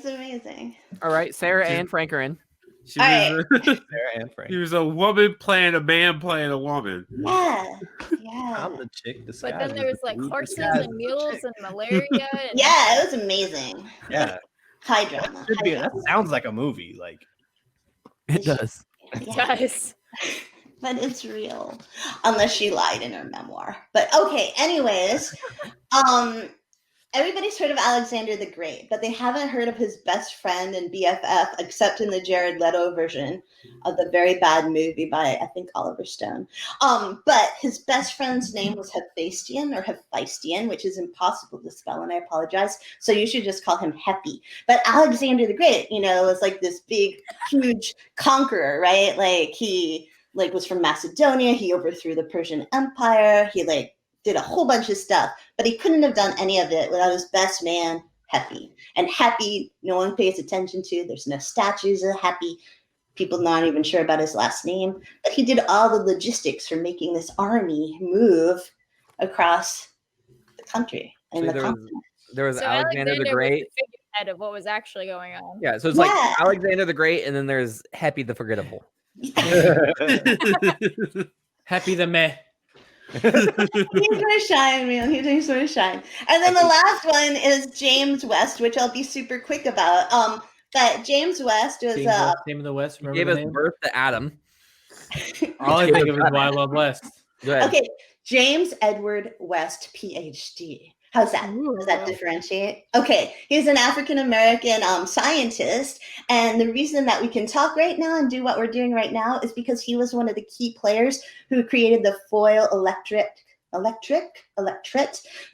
amazing. All right, Sarah and Frank are in. She was, Sarah and Frank. she was a woman playing a man playing a woman. Yeah. I'm the chick disguised. But then there was like as the horses disguised and mules and malaria. And Yeah, it was amazing. Yeah, High drama. should be. That sounds like a movie. Like It does. Yeah. Guys. But it's real, unless she lied in her memoir. But okay, anyways, everybody's heard of Alexander the Great, but they haven't heard of his best friend and BFF, except in the Jared Leto version of the very bad movie by, I think, Oliver Stone. But his best friend's name was Hephaestion, which is impossible to spell, and I apologize. So you should just call him Heppy. But Alexander the Great, was like this big, huge conqueror, right? Like he was from Macedonia. He overthrew the Persian Empire. He did a whole bunch of stuff, but he couldn't have done any of it without his best man, Happy. And Happy, no one pays attention to. There's no statues of Happy. People not even sure about his last name. But he did all the logistics for making this army move across the country and So the continent. There was Alexander the Great. Was the figurehead of what was actually going on. Yeah, so it's like Alexander the Great, and then there's Happy the Forgettable. Happy the meh. He's gonna shine, man. He's gonna shine. And then the last one is James West, which I'll be super quick about. But James West was name of the West. He gave us birth to Adam. All I think of is Wild Wild West. Go ahead. okay. James Edward West, PhD. How's that? Does that differentiate? Okay, he's an African-American scientist, and the reason that we can talk right now and do what we're doing right now is because he was one of the key players who created the foil electret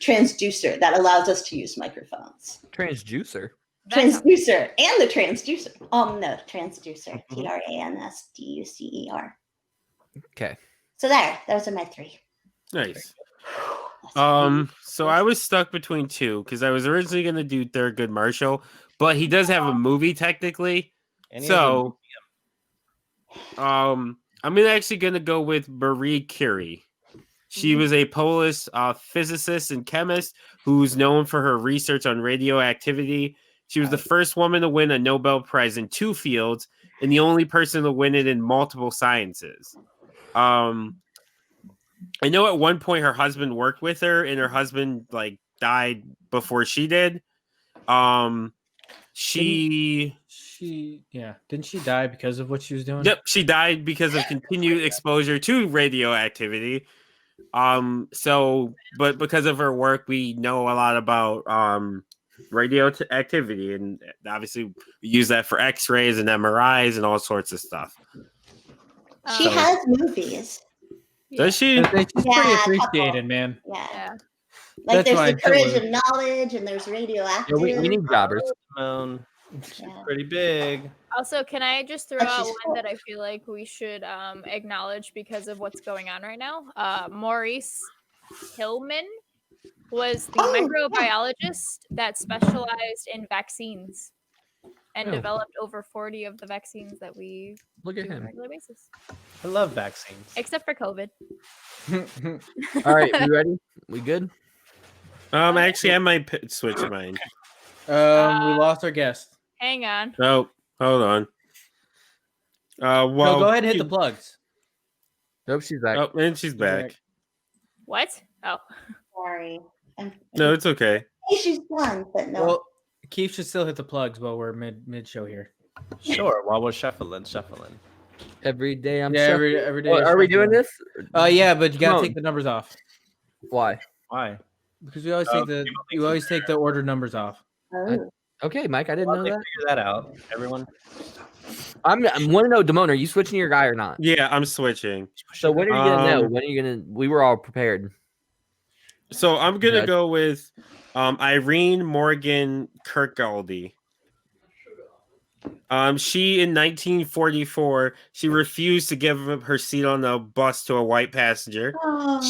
transducer that allows us to use microphones. Transducer. Transducer and the transducer. No, transducer. TRANSDUCER. Okay. So those are my three. Nice. So I was stuck between two because I was originally going to do Thurgood Marshall, but he does have a movie technically. So, I'm actually going to go with Marie Curie. She was a Polish physicist and chemist who's known for her research on radioactivity. She was the first woman to win a Nobel Prize in 2 fields and the only person to win it in multiple sciences. I know at one point her husband worked with her, and her husband died before she did. Didn't she die because of what she was doing? Yep, she died because of continued exposure to radioactivity. But because of her work, we know a lot about radioactivity, and obviously we use that for X-rays and MRIs and all sorts of stuff. She has movies. Does she? She's pretty appreciated, man. Yeah. Like there's the courage of knowledge, and there's radioactive. Yeah, we need jobbers. She's pretty big. Also, can I just throw out one that I feel like we should acknowledge because of what's going on right now? Maurice Hillman was the microbiologist that specialized in vaccines and developed over 40 of the vaccines that we Look at do on him. a regular basis. I love vaccines. Except for COVID. All right, we ready? We good? Actually, I might switch mine. We lost our guest. Hang on. Oh, hold on. Well, No, go ahead and hit the plugs. Nope, she's back. Oh, and she's back. What? Oh. Sorry. No, it's okay. she's done, but no. Well, Keith should still hit the plugs while we're mid show here. Sure. While we're shuffling. Every day I'm Yeah, shuffling. every day. Well, are we doing this? Yeah, but you gotta Come take on. the numbers off Why? Why? because we always Oh, take the ordered numbers off. Oh. Okay, Mike, I didn't While know they that. figure that out, everyone. I want to know, Damone, are you switching your guy or not? Yeah, I'm switching. So when are you gonna know? Um, When are you gonna? We were all prepared. So I'm gonna Judge. go with Irene Morgan Kirkcaldy. She in 1944, she refused to give up her seat on the bus to a white passenger.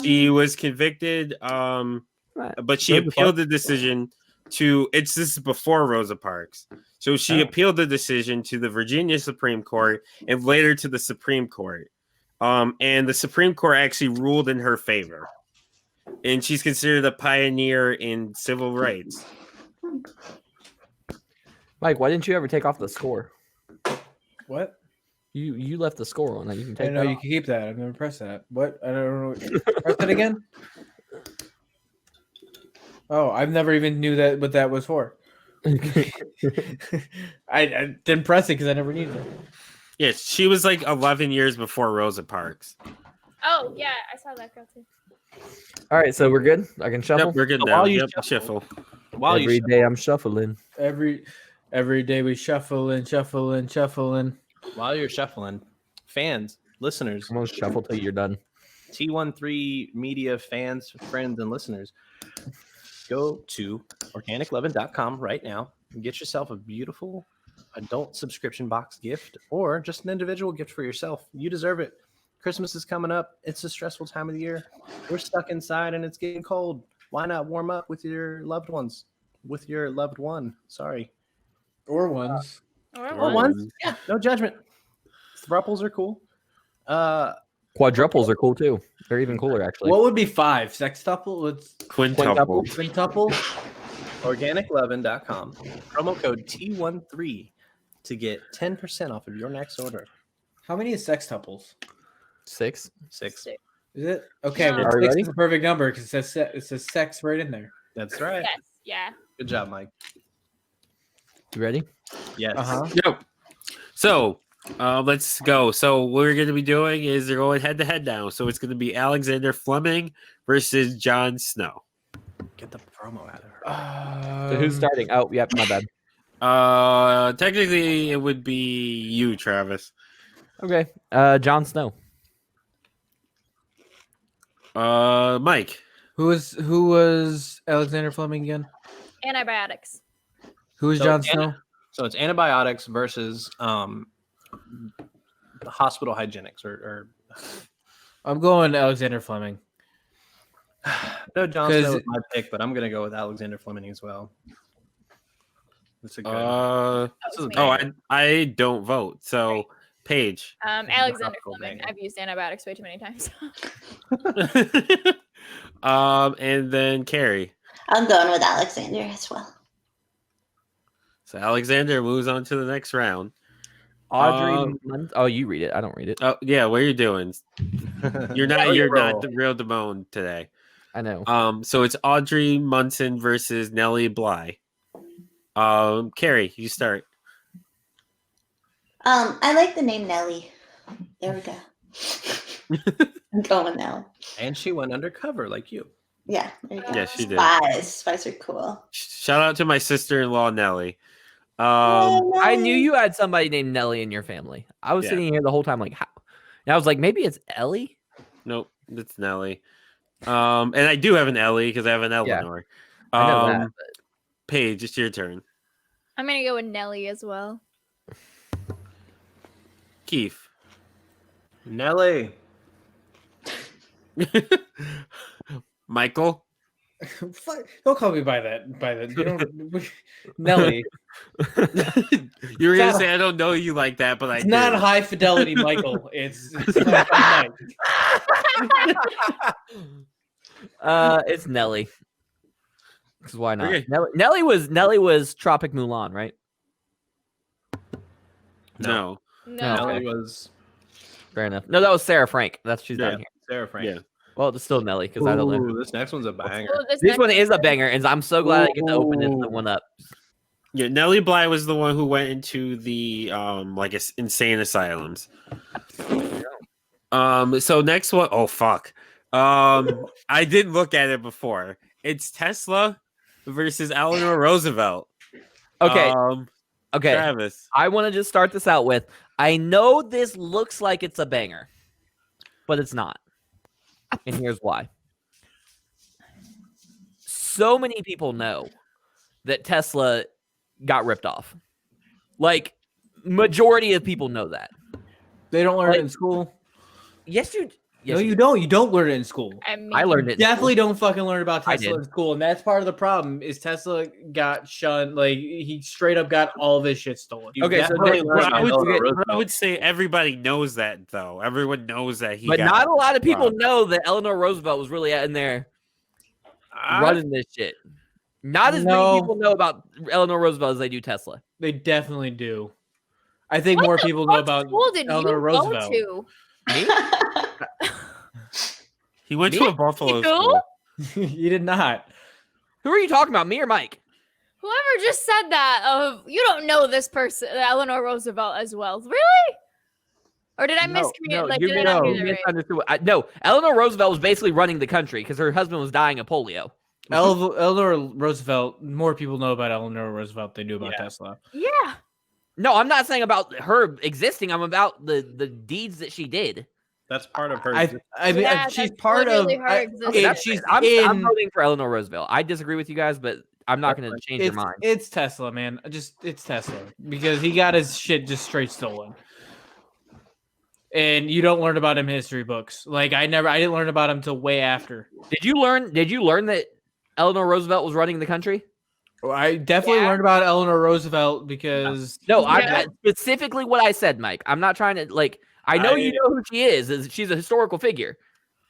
She was convicted, but she Rosa appealed the decision to. This is before Rosa Parks, so she appealed the decision to the Virginia Supreme Court and later to the Supreme Court. And the Supreme Court actually ruled in her favor, and she's considered a pioneer in civil rights. Mike, why didn't you ever take off the score? What? You left the score on that. You can I take know that you off. can keep that. I've never pressed that. What? I don't know. Press it again. Oh, I've never even knew what that was for. I didn't press it because I never needed it. Yes, she was like 11 years before Rosa Parks. Oh yeah, I saw that girl too. All right, so we're good. I can shuffle. Yep, we're good So now. while you Yep, shuffle- shuffle. While you Every day I'm shuffling. Every day we shuffle and shuffle and shuffle and while you're shuffling, fans, listeners, I'm gonna shuffle till you're done. T13 Media fans, friends, and listeners, go to organiclovin.com right now and get yourself a beautiful adult subscription box gift or just an individual gift for yourself. You deserve it. Christmas is coming up. It's a stressful time of the year. We're stuck inside and it's getting cold. Why not warm up with your loved ones? With your loved one. Sorry. or ones. Or ones. Yeah, no judgment. Thruples are cool. Quadruples are cool too. They're even cooler actually. What would be 5? Sextuple? What's Quintuple. quintuple? Organiclovin.com. Promo code T13 to get 10% off of your next order. How many is sextuples? 6. 6. Is it? Okay, No. well, Are we 6 ready? is the perfect number because it says sex right in there. That's right. Yes, yeah. Good job, Mike. You ready? Yes. Yep. So let's go. So what we're going to be doing is they're going head to head now. So it's going to be Alexander Fleming versus Jon Snow. Get the promo out of her. So who's starting? Oh, yep, my bad. Technically it would be you, Travis. Okay. Jon Snow. Mike. Who was Alexander Fleming again? Antibiotics. Who is So Jon Snow? So it's antibiotics versus hospital hygienics or I'm going Alexander Fleming. no, Jon 'Cause- Snow was my pick, but I'm gonna go with Alexander Fleming as well. That's a good. That This was is- me. Oh, I don't vote. So Paige. Alexander hospital Fleming. banger. I've used antibiotics way too many times. And then Carrie. I'm going with Alexander as well. So Alexander moves on to the next round. Audrey. Oh, you read it. I don't read it. Oh yeah, what are you doing? You're not Roll. the real Damone today. I know. So it's Audrey Munson versus Nellie Bly. Carrie, you start. I like the name Nelly. There we go. I'm going with Nelly. And she went undercover like you. Yeah, there you go. Yeah, she did. Spies are cool. Shout out to my sister-in-law Nellie. I knew you had somebody named Nelly in your family. I was Yeah. sitting here the whole time like, how? And I was like, maybe it's Ellie. Nope, it's Nellie. And I do have an Ellie because I have an Eleanor. I know that. Paige, it's your turn. I'm gonna go with Nelly as well. Keith. Nelly. Michael. Fuck, don't call me by that. You don't, Nelly. You were gonna not- say I don't know you like that, but I It's do. not high fidelity, Michael. It's Mike. It's Nelly. Because why not? Okay. Nelly was Tropic Mulan, right? No. No. Nelly was Fair enough. No, that was Sarah Frank. She's Yeah. down here. Sarah Frank. Yeah. Well, it's still Nelly because I don't know. Ooh, this next one's a banger. Oh, This next one is a banger, and I'm so glad I get to open this one up. Yeah, Nellie Bly was the one who went into the insane asylums. So next one, oh fuck. I didn't look at it before. It's Tesla versus Eleanor Roosevelt. Okay. Okay. Travis. I want to just start this out with, I know this looks like it's a banger, but it's not. And here's why. So many people know that Tesla got ripped off. Like, majority of people know that. They don't learn it in school. Yes, you. Yes, No, you don't. You don't learn it in school. I mean, I learned it. Definitely don't fucking learn about I Tesla did. in school, and that's part of the problem. Is Tesla got shunned? Like he straight up got all of his shit stolen. You Okay, so definitely then- learn about Eleanor I Roosevelt. would say everybody knows that, though. Everyone knows that he But got not a lot of people robbed. know that Eleanor Roosevelt was really in there I- running this shit. Not as No. many people know about Eleanor Roosevelt as they do Tesla. They definitely do. I think what more the people know fuck about school did Eleanor you Roosevelt. go He went to Me? a Buffalo You? school. You did not. Who are you talking about, me or Mike? Whoever just said that, you don't know this person, Eleanor Roosevelt, as well. Really? Or did I miscommunicate? Like, did I not hear that right? misunderstood. No, Eleanor Roosevelt was basically running the country because her husband was dying of polio. Eleanor Roosevelt. More people know about Eleanor Roosevelt than they do about Yeah. Tesla. Yeah. No, I'm not saying about her existing. I'm about the deeds that she did. That's part of her. I mean, Yeah, she's that's part of. literally her existence. Okay, that's she's I'm in. voting for Eleanor Roosevelt. I disagree with you guys, but I'm not going to change your mind. It's Tesla, man. It's Tesla because he got his shit just straight stolen. And you don't learn about him in history books. Like I didn't learn about him till way after. Did you learn that Eleanor Roosevelt was running the country? I definitely Yeah. learned about Eleanor Roosevelt because No, Yeah. I specifically what I said, Mike. I'm not trying to like. I know you know who she is. She's a historical figure.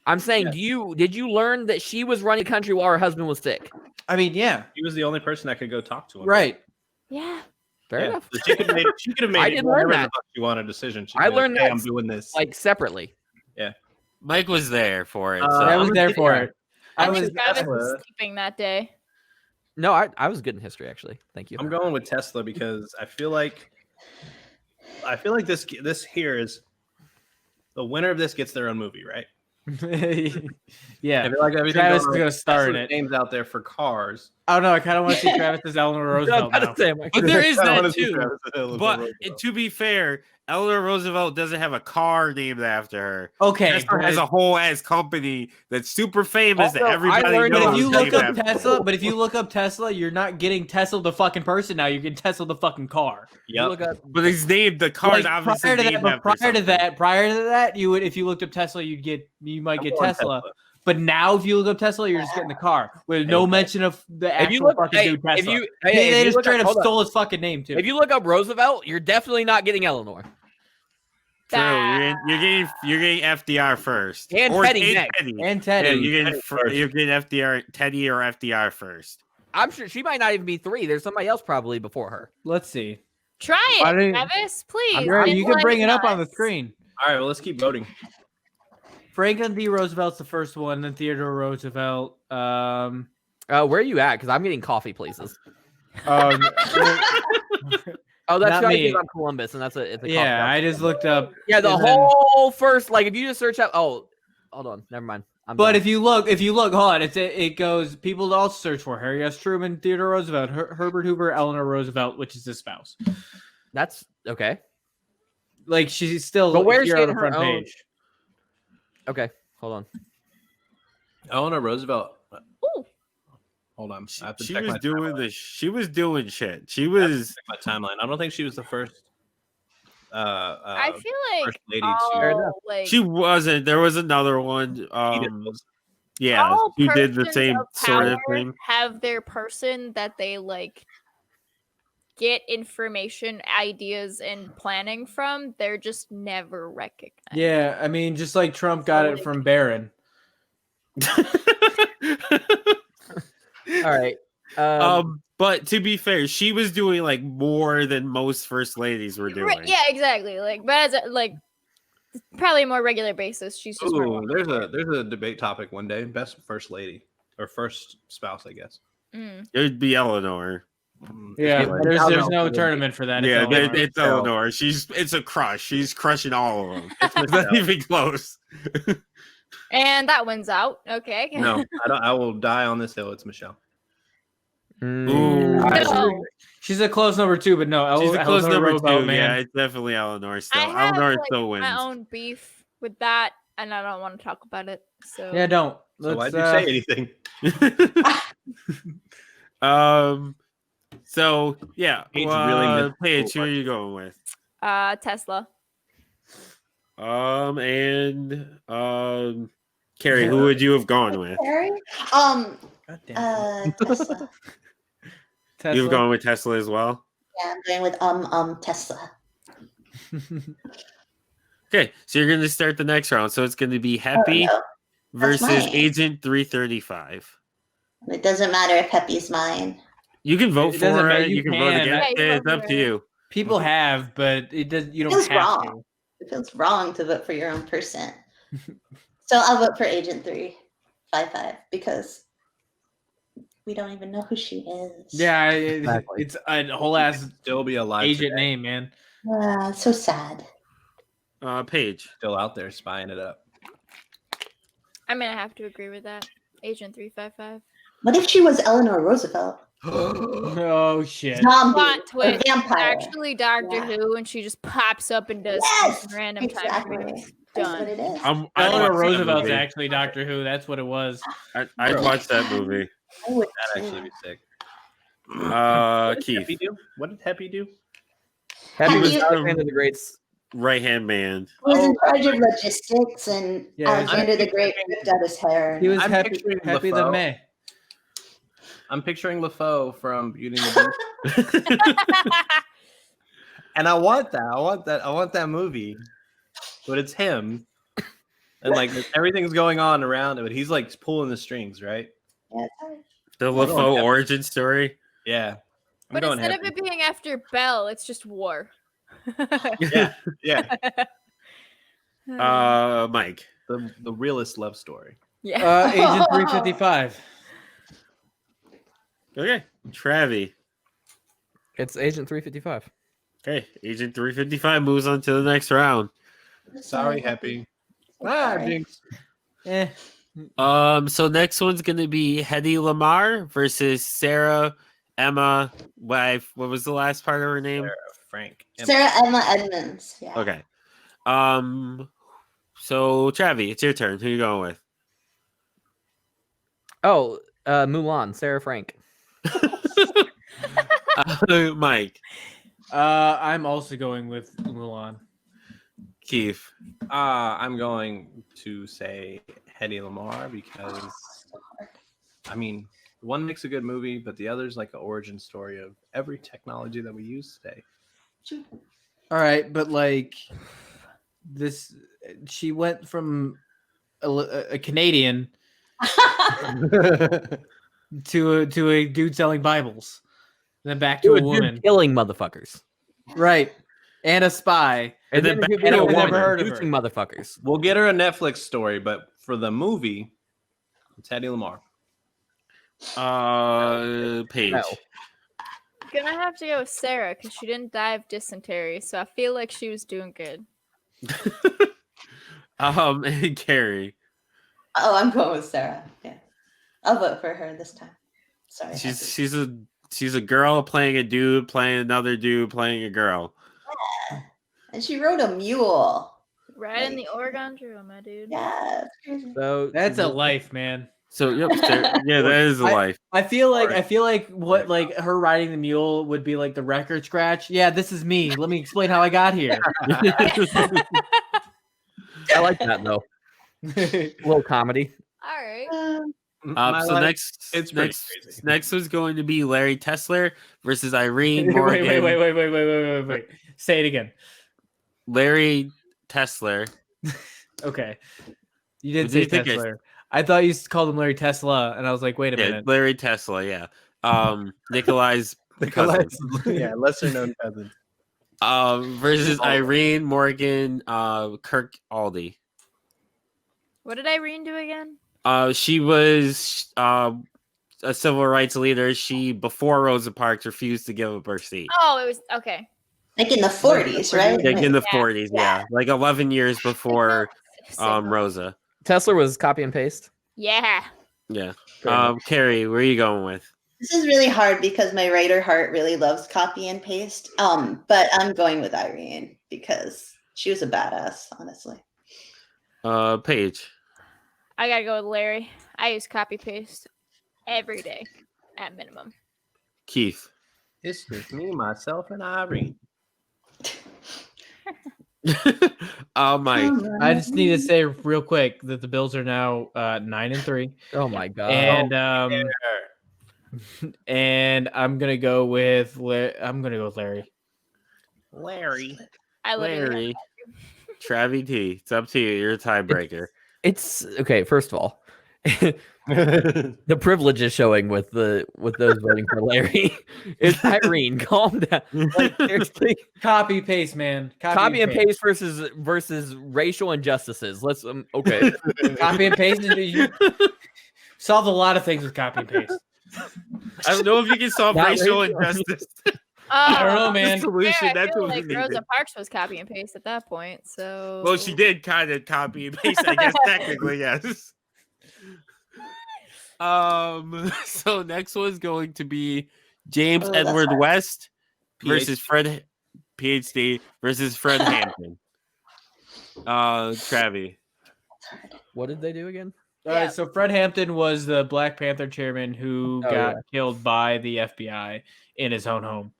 I'm saying, did you learn that she was running the country while her husband was sick? I mean, yeah, He was the only person that could go talk to him. right. Yeah. Fair Yeah. enough. So she could have made. She could have made. I didn't learn whatever the that. fuck She wanted a decision. She'd I be like, learned "Hey, that, I'm doing this. Like separately. Mike was there for it. Uh, so. I was there for yeah. it. I, I think was. Travis Tesla. was sleeping that day. No, I was good in history actually. Thank you. I'm going with Tesla because I feel like this here is the winner of this gets their own movie, right? Yeah, I feel like everything Travis going is on- gonna star in Tesla's it. names out there for cars. I don't know. I kind of want to see Travis as Eleanor Roosevelt now. But there is I wanna that see too. Travis as Eleanor But Roosevelt. to be fair, Eleanor Roosevelt doesn't have a car named after her. Okay, Tesla has a whole ass company that's super famous that Also, I everybody learned knows. but if you is look named up after her. Tesla, you're not getting Tesla the fucking person now. You're getting Tesla the fucking car. You look up. But he's named the car's Like, obviously prior to named that, but after prior to something. that, you would if you looked up Tesla, you might I'm get going Tesla. But now, if you look up Tesla, you're just getting the car with no mention of the If actual you look, fucking hey, dude Tesla. if you, they hey, if you just look straight up, up hold on. stole his fucking name too. If you look up Roosevelt, you're definitely not getting Eleanor. True, you're getting FDR first, And Teddy next. Teddy. and Teddy. Yeah, you're getting first. you're getting FDR, Teddy or FDR first. I'm sure she might not even be 3. There's somebody else probably before her. Let's see. Try Why it, don't- Travis, please. You can bring it up on the Enlighten us. screen. All right, well, let's keep voting. Franklin D. Roosevelt's the first one, then Theodore Roosevelt. Where are you at? Because I'm getting coffee places. Um, Oh, that's Not right. me. I'm Columbus, and it's a coffee yeah, house. I just looked up. Yeah, the and then- whole first, like, if you just search up, hold on, never mind. But if you look, hold on, it goes. People to also search for Harry S. Truman, Theodore Roosevelt, Herbert Hoover, Eleanor Roosevelt, which is his spouse. that's okay. Like she's still But where's here she on in the her front own- page. Okay, hold on. Eleanor Roosevelt. Ooh. Hold on. I have to She check was my doing timeline. this. She was doing shit. She I have to was. check my timeline. I don't think she was the first. I feel like first lady all, like, She wasn't. There was another one. Yeah, all she did the persons same of sort of power thing. have their person that they like get information, ideas, and planning from. They're just never recognized. Yeah, I mean, just like Trump got So, it like- from Barron. All right. But to be fair, she was doing like more than most first ladies were doing. Right, yeah, exactly. Like, but as a, like, probably a more regular basis. She's just more Ooh, there's a debate topic one day. Best first lady or first spouse, I guess. It would be Eleanor. Yeah, It's there's Michelle. no tournament for that. Yeah, It's Eleanor. it's Eleanor. It's a crush. She's crushing all of them. It's not even close. And that one's out. Okay. No, I don't. I will die on this hill. It's Michelle. Ooh. No. She's a close number 2, but no, She's a close Eleanor number Roosevelt, 2. man. Yeah, it's definitely Eleanor still. I have Eleanor like, still wins. my own beef with that, and I don't want to talk about it. So Yeah, don't. So Let's, why'd you say anything? So yeah, Paige really missed Paige, the who are you going with? Tesla. Carrie, who would you have gone with? Harry? God damn. Tesla. You've gone with Tesla as well. Yeah, I'm going with Tesla. Okay, so you're going to start the next round. So it's going to be Happy Oh, no. versus mine. Agent 335. It doesn't matter if Peppy's mine. You can vote It doesn't for matter. it. You can vote can. against Yeah, it. you It's vote up for to it. you. People have, but it does. You don't Feels have wrong. to. It feels wrong to vote for your own person. So I'll vote for Agent 355 because we don't even know who she is. Yeah, Exactly. it's a whole ass Still be alive. agent today. name, man. It's so sad. Paige. Still out there spying it up. I mean, I have to agree with that. Agent 355. What if she was Eleanor Roosevelt? Oh shit. Zombie. Plot or twist. vampire. Actually, Doctor Yeah. Who, and she just pops up and does Yes! some random time Exactly. periods. That's Done. what it is. I'd Eleanor watch that Roosevelt's movie. actually Doctor Who. That's what it was. I'd watch that movie. I would That'd too. actually be sick. What did Keith, Happy do? What did Happy do? Happy Have was you- Alexander the Great's. right-hand man. He was in charge of logistics, and Yeah, Alexander the Great ripped out his hair. He was I'm happy picturing the LaFoe. May. I'm picturing LaFoe from Beauty and the Beast, and I want that movie, but it's him, and like everything's going on around it, but he's like pulling the strings, right? Yeah, it's all right. The going LaFoe Happy. origin story. Yeah. I'm But going instead Happy. of it being after Bell, it's just war. Yeah, yeah. Mike. The realest love story. Yeah. Agent 355. Okay, Travi. It's Agent 355. Okay, Agent 355 moves on to the next round. Sorry, Happy. Sorry. Jinx. Eh. So next one's gonna be Hedy Lamar versus Sarah Emma. What was the last part of her name? Frank. Sarah Emma Edmonds. Yeah. Okay. So Travi, it's your turn. Who you going with? Oh, Mulan, Sarah Frank. Mike, I'm also going with Mulan. Keith. I'm going to say Hedy Lamar because, I mean, one makes a good movie, but the other's like an origin story of every technology that we use today. All right, but like this, she went from a Canadian to a dude selling Bibles, then back to a woman, Killing motherfuckers. right? And a spy, And then a back people to a who never woman. heard of Shooting her. motherfuckers. We'll get her a Netflix story, but for the movie, it's Hedy Lamar. Paige. No. Gonna have to go with Sarah because she didn't die of dysentery, so I feel like she was doing good. And Carrie. Oh, I'm going with Sarah. Yeah. I'll vote for her this time. Sorry. She's a girl playing a dude, playing another dude, playing a girl. And she rode a mule. Right in the Oregon Trail, my dude. Yeah. It's crazy. So That's a life, man. So yep, yeah, that is a life. I feel like what like her riding the mule would be like the record scratch. Yeah, this is me. Let me explain how I got here. I like that though. A little comedy. All right. My So life- it's pretty crazy. next was going to be Larry Tesler versus Irene wait, Morgan. wait. Say it again. Larry Tesler. Okay. You did What do say you think I- Tesla. I thought you called him Larry Tesla, and I was like, wait a Yeah, minute. Larry Tesla. Yeah. Nikolai's cousin. yeah, lesser known cousin. Versus Irene Morgan Kirk Aldi. What did Irene do again? She was a civil rights leader. She, before Rosa Parks, refused to give up her seat. Oh, it was okay. Like in the 40s, right? Like in the Yeah. 40s, yeah. Like 11 years before Rosa. Tesla was copy and paste. Yeah. Yeah. Pretty much. Carrie, where are you going with? This is really hard because my writer heart really loves copy and paste. But I'm going with Irene because she was a badass, honestly. Paige. I gotta go with Larry. I use copy paste every day at minimum. Keith. It's just me, myself, and Irene. Mike. I just need to say real quick that the Bills are now 9-3, Oh my god. and I'm gonna go with Larry. Larry. I literally Larry. Travie T. It's up to you. You're a tiebreaker. It's okay. First of all, the privilege is showing with those voting for Larry. It's Irene. Calm down. Like, seriously, Copy paste, man. copy and paste versus racial injustices. Let's okay. Copy and paste. You solved a lot of things with copy and paste. I don't know if you can solve Not racial racial. injustice. I don't know, man. Solution. Yeah, I That's feel what like we needed. Rosa Parks was copy and paste at that point. So Well, she did kind of copy and paste, I guess, technically, yes. So next one's going to be James Oh, that's Edward hard. West versus Fred PhD versus Fred Hampton. Travi. What did they do again? All right, so Fred Hampton was the Black Panther chairman who got killed by the FBI in his own home.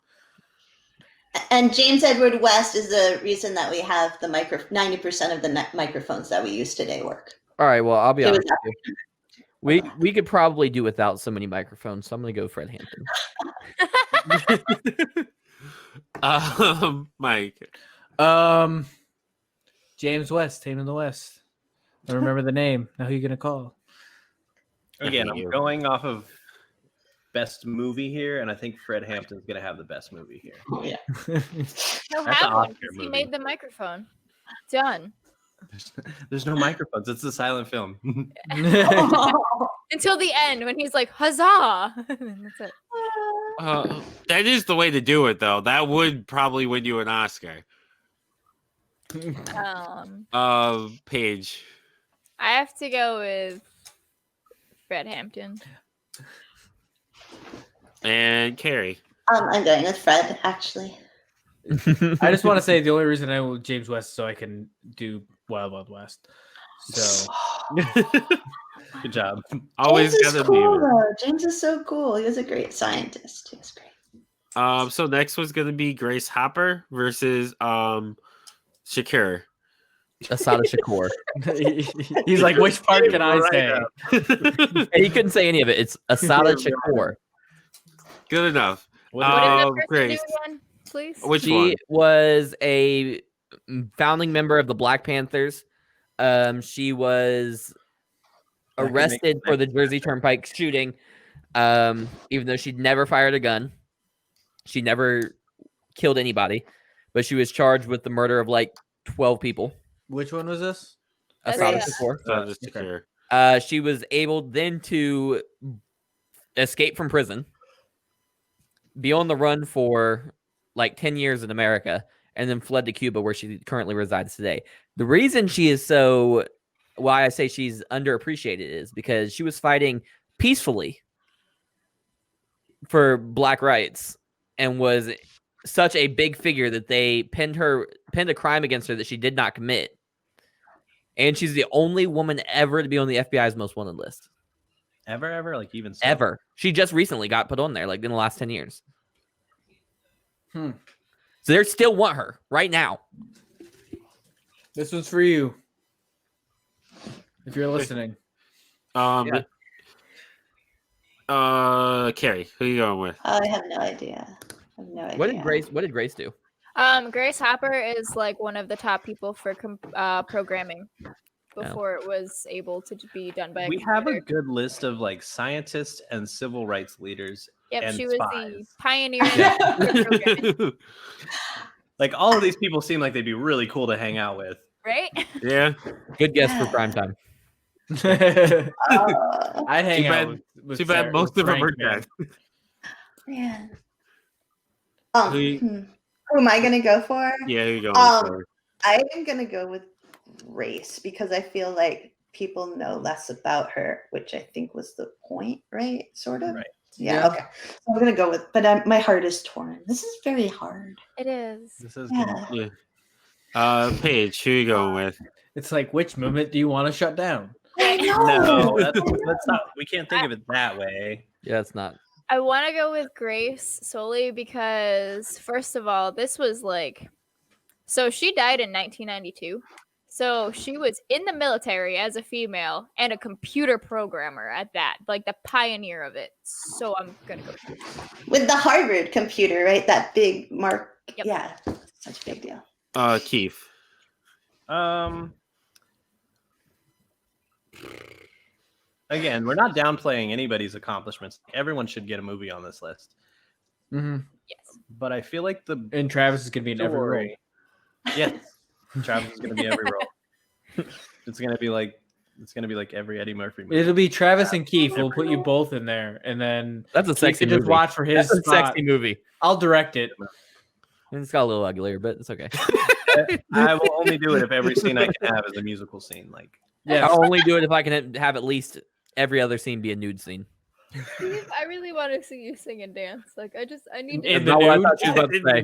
And James Edward West is the reason that we have the 90% of the microphones that we use today work. All right. Well, I'll be It was honest with you. We could probably do without so many microphones, so I'm gonna go Fred Hampton. Mike. James West, Tame in the West. I don't remember the name. Now who are you gonna call? Again, I hate you. I'm going off of best movie here, and I think Fred Hampton's gonna have the best movie here. Oh, yeah. he'll That's have an one Oscar 'cause he movie. made the microphone. Done. There's no microphones. It's a silent film. Until the end when he's like, huzzah! That's it. That is the way to do it, though. That would probably win you an Oscar. Paige. I have to go with Fred Hampton. And Carrie. I'm going with Fred, actually. I just want to say the only reason I went with James West is so I can do Wild Wild West. So Good job. Always James is gotta cool, be. though. James is so cool. He was a great scientist. He was great. So next one's gonna be Grace Hopper versus Shakir. Asada Shakur. he's like, which part can I say? And he couldn't say any of it. It's Asada Shakur. Good enough. What did that person Grace. do again, please? Which She one? was a founding member of the Black Panthers. She was That could make arrested for the Jersey Turnpike shooting, even though she'd never fired a gun. She never killed anybody, but she was charged with the murder of like 12 people. Which one was this? Asada Grace. Shakur. So just Shakir. She was able then to escape from prison, be on the run for like 10 years in America, and then fled to Cuba, where she currently resides today. The reason she is why I say she's underappreciated is because she was fighting peacefully for Black rights and was such a big figure that they pinned a crime against her that she did not commit. And she's the only woman ever to be on the FBI's most wanted list. Ever? Like even so? Ever. She just recently got put on there, like in the last 10 years. So they still want her right now. This one's for you. If you're listening. Carrie, who are you going with? I have no idea. I have no idea. What did Grace do? Grace Hopper is like one of the top people for programming before it was able to be done by a We have a computer. good list of like scientists and civil rights leaders. Yep, and she was the spies. pioneer in programming. Like all of these people seem like they'd be really cool to hang out with. Right? Yeah. Good guess for prime time. I'd hang Too out bad- with Too bad Sarah- most with of them Frank, are man. dead. Yeah. Who- Who am I gonna go for? Yeah, who you going for? I am gonna go with Grace because I feel like people know less about her, which I think was the point, right? Sort of. Right. Yeah. Yeah. Okay. So I'm gonna go with, but my heart is torn. This is very hard. It is. This is Yeah. Yeah. Paige, who you going with? It's like, which movement do you want to shut down? I know. no, that's not. We can't think of it that way. Yeah, it's not. I want to go with Grace solely because, first of all, this was like, so she died in 1992. So she was in the military as a female and a computer programmer at that, like the pioneer of it. So I'm gonna go. with her. With the Harvard computer, right? That big mark. Yep. Yeah. Such a big deal. Keith. Again, we're not downplaying anybody's accomplishments. Everyone should get a movie on this list. Mm-hmm. Yes. But I feel like the And Travis is gonna be in every role. story. Yes, Travis is going to be every role. It's going to be like every Eddie Murphy movie. It'll be Travis and Keith. We'll put you both in there, and then That's a Keith sexy can just movie. watch for his That's a spot. sexy movie. I'll direct it. And it's got a little uglier, but it's okay. I will only do it if every scene I can have is a musical scene. Like Yeah. I'll only do it if I can have at least every other scene be a nude scene. Steve, I really want to see you sing and dance. Like I need In to. the Not what I nude? thought she was about to say.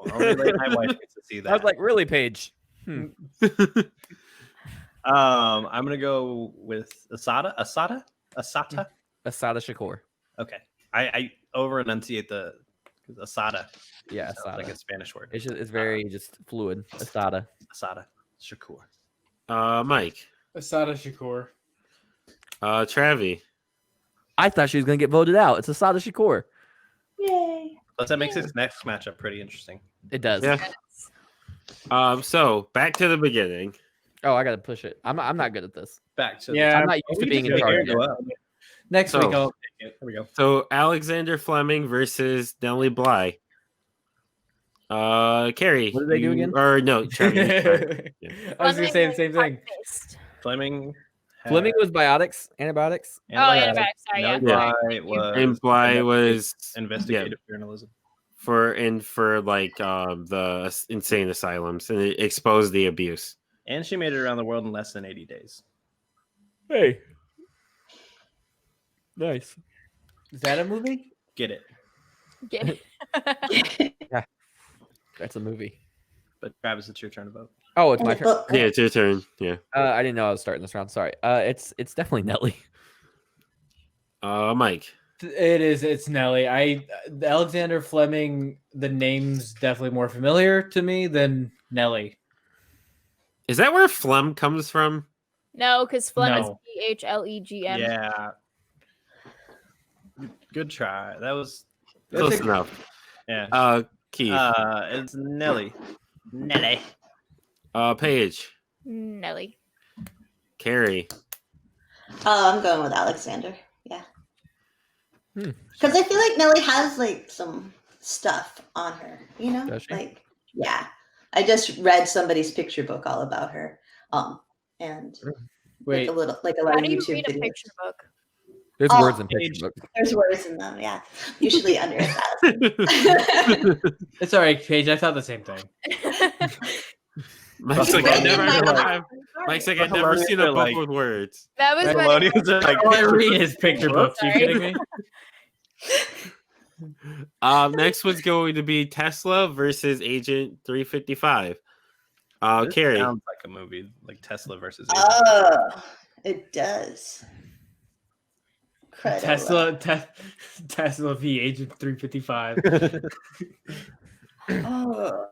no, only like my wife gets to see that. I was like, really, Paige? I'm gonna go with Asada. Asada. Asada Shakur. Okay, I over enunciate the Asada. Yeah, Sounds Asada. like a Spanish word. It's very just fluid. Asada. Asada Shakur. Mike. Asada Shakur. Travi. I thought she was gonna get voted out. It's Asada Shakur. Yay. Plus, that makes this next matchup pretty interesting. It does. Yeah. So back to the beginning. Oh, I gotta push it. I'm not good at this. Back to Yeah. I'm not used to being in charge. Go up. Next So- week, I'll There we go. So Alexander Fleming versus Nellie Bly. Carrie. What did they do again? Or no, Travi. Sorry. I was gonna say the same thing. Fleming. Fleming was antibiotics. Oh, antibiotics. Sorry, yeah. Bly was And Bly was investigative journalism. for like the insane asylums, and it exposed the abuse. And she made it around the world in less than 80 days. Hey. Nice. Is that a movie? Get it. Get it. That's a movie. But Travis, it's your turn to vote. Oh, it's my And the turn. book. Yeah, it's your turn. Yeah. I didn't know I was starting this round. Sorry. It's definitely Nelly. Mike. It is. It's Nelly. Alexander Fleming. The name's definitely more familiar to me than Nelly. Is that where phlegm comes from? No, because phlegm is No. PHLEGM. Yeah. Good try. That was Close enough. yeah. Keith. It's Nelly. Nelly. Paige. Nelly. Carrie. I'm going with Alexander. Yeah. Hmm. Because I feel like Nellie has like some stuff on her, you know? Does she? Like, yeah. I just read somebody's picture book all about her. And Wait. like a lot How of do you YouTube read a videos. picture book? There's Oh, words in picture book. There's words in them, yeah. Usually under 1,000. It's all right, Paige. I thought the same thing. Mike's like, Well, I've never, in my I've, Mike's like, I've never Buffalonians seen a are book like- with words. That was when Nickelodeons are like, I want to read his picture book. Are you Sorry. kidding me? Next one's going to be Tesla versus Agent 355. this Carrie. sounds like a movie, like Tesla versus. Oh, it does. Incredible. Tesla v Agent 355. Oh.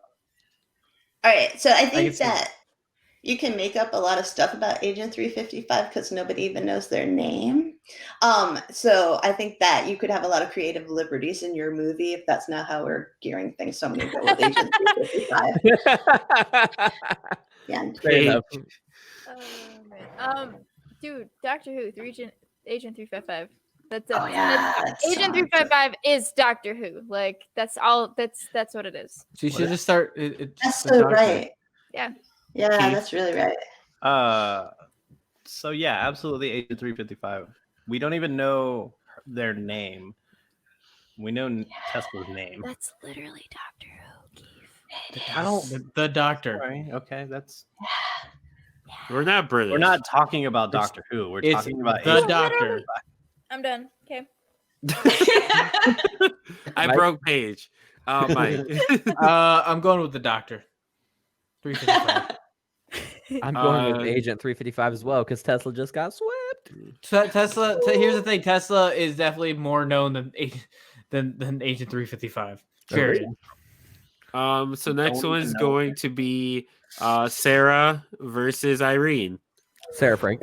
All right, so I can think see that you can make up a lot of stuff about Agent 355 because nobody even knows their name. So I think that you could have a lot of creative liberties in your movie if that's not how we're gearing things. So I'm going to go with Agent 355. Yeah. Fair enough. Oh, man. Dude, Doctor Who, Agent 355. That's it. Oh yeah, That's Agent 355 is Doctor Who. Like that's all. That's what it is. So you should just start. That's the so doctor. right. Yeah. Yeah, Keith? that's really right. So yeah, absolutely Agent 355. We don't even know their name. We know Tesla's name. That's literally Doctor Who, Keith. I don't. The doctor. Sorry. Okay, that's. We're not British. We're not talking about Doctor Who. We're It's talking about the Agent doctor. I'm done. Okay. I Mike? broke Paige. Mike. I'm going with the doctor. 355. I'm going with Uh, Agent 355 as well because Tesla just got swept. Tesla. Here's the thing. Tesla is definitely more known than Agent 355. Period. So next Don't one's know. going to be Sarah versus Irene. Sarah Frank.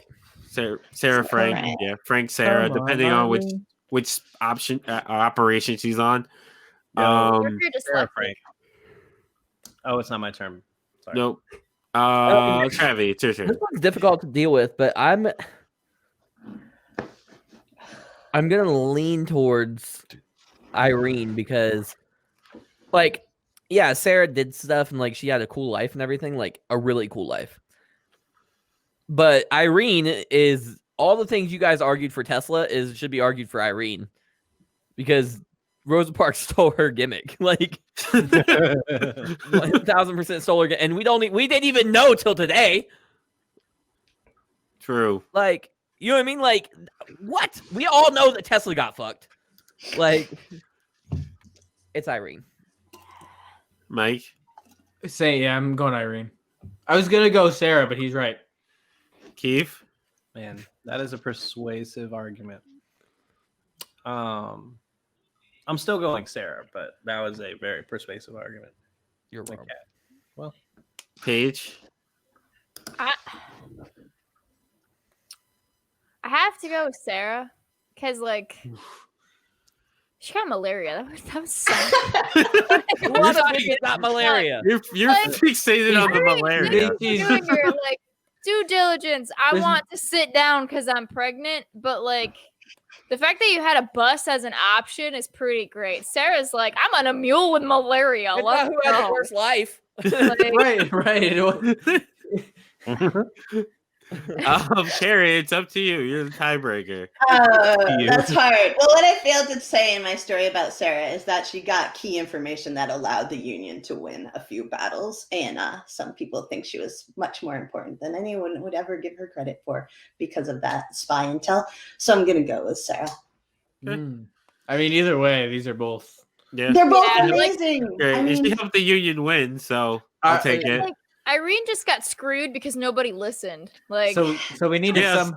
Sarah Frank. Frank. Yeah, Frank Sarah, Come on, depending on Irene. which option operation she's on. No, Or if you're Sarah dyslexic. Frank. Oh, it's not my turn. Sorry. Nope. Travi, it's your turn. This one's difficult to deal with, but I'm gonna lean towards Irene because, like, yeah, Sarah did stuff and like she had a cool life and everything, like a really cool life. But Irene is all the things you guys argued for Tesla should be argued for Irene because Rosa Parks stole her gimmick, like 1000% stole her, and we didn't even know till today. True. Like, you know what I mean? Like, what? We all know that Tesla got fucked. Like, it's Irene. Mike. Yeah, I'm going Irene. I was gonna go Sarah, but he's right. Keith. Man, that is a persuasive argument. I'm still going Sarah, but that was a very persuasive argument. You're Like wrong. that. Well, Paige. I have to go with Sarah because, like, she got malaria. That was so. What if it's not malaria? You're Like, fixated on the malaria. You're doing your like due diligence. I want to sit down because I'm pregnant, but like the fact that you had a bus as an option is pretty great. Sarah's like, I'm on a mule with malaria. It's Let's not who had the go. worst life. Like, Right. Carrie, it's up to you. You're the tiebreaker. That's hard. Well, what I failed to say in my story about Sarah is that she got key information that allowed the Union to win a few battles, and some people think she was much more important than anyone would ever give her credit for because of that spy intel. So I'm gonna go with Sarah. I mean, either way, these are both. Yeah. They're both Yeah, like- amazing. Great. I And she mean, helped the Union win, so I'll take it. like, Irene just got screwed because nobody listened. Like, So we need Yes. some.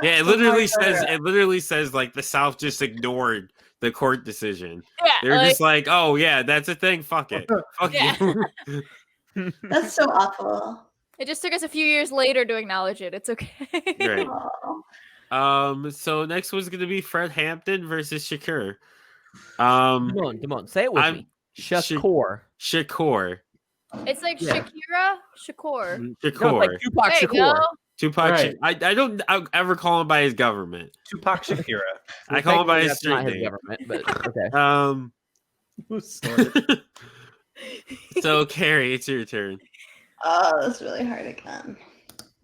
Yeah, it literally says like the South just ignored the court decision. yeah, They're like, just like, oh yeah, that's a thing. Fuck it. Fuck Yeah. you. that's so awful. it just took us a few years later to acknowledge it. It's okay. Great. Oh. So next one's gonna be Fred Hampton versus Shakur. Come on, say it with I'm- me. Shakur. Shakur. It's like Yeah. Shakur. No, Shakur. it's like Tupac Wait, Shakur. no. Tupac. Right. I ever call him by his government. Tupac Shakira. I call him by his That's not street his name. government, but okay. So Carrie, it's your turn. Oh, that's really hard again.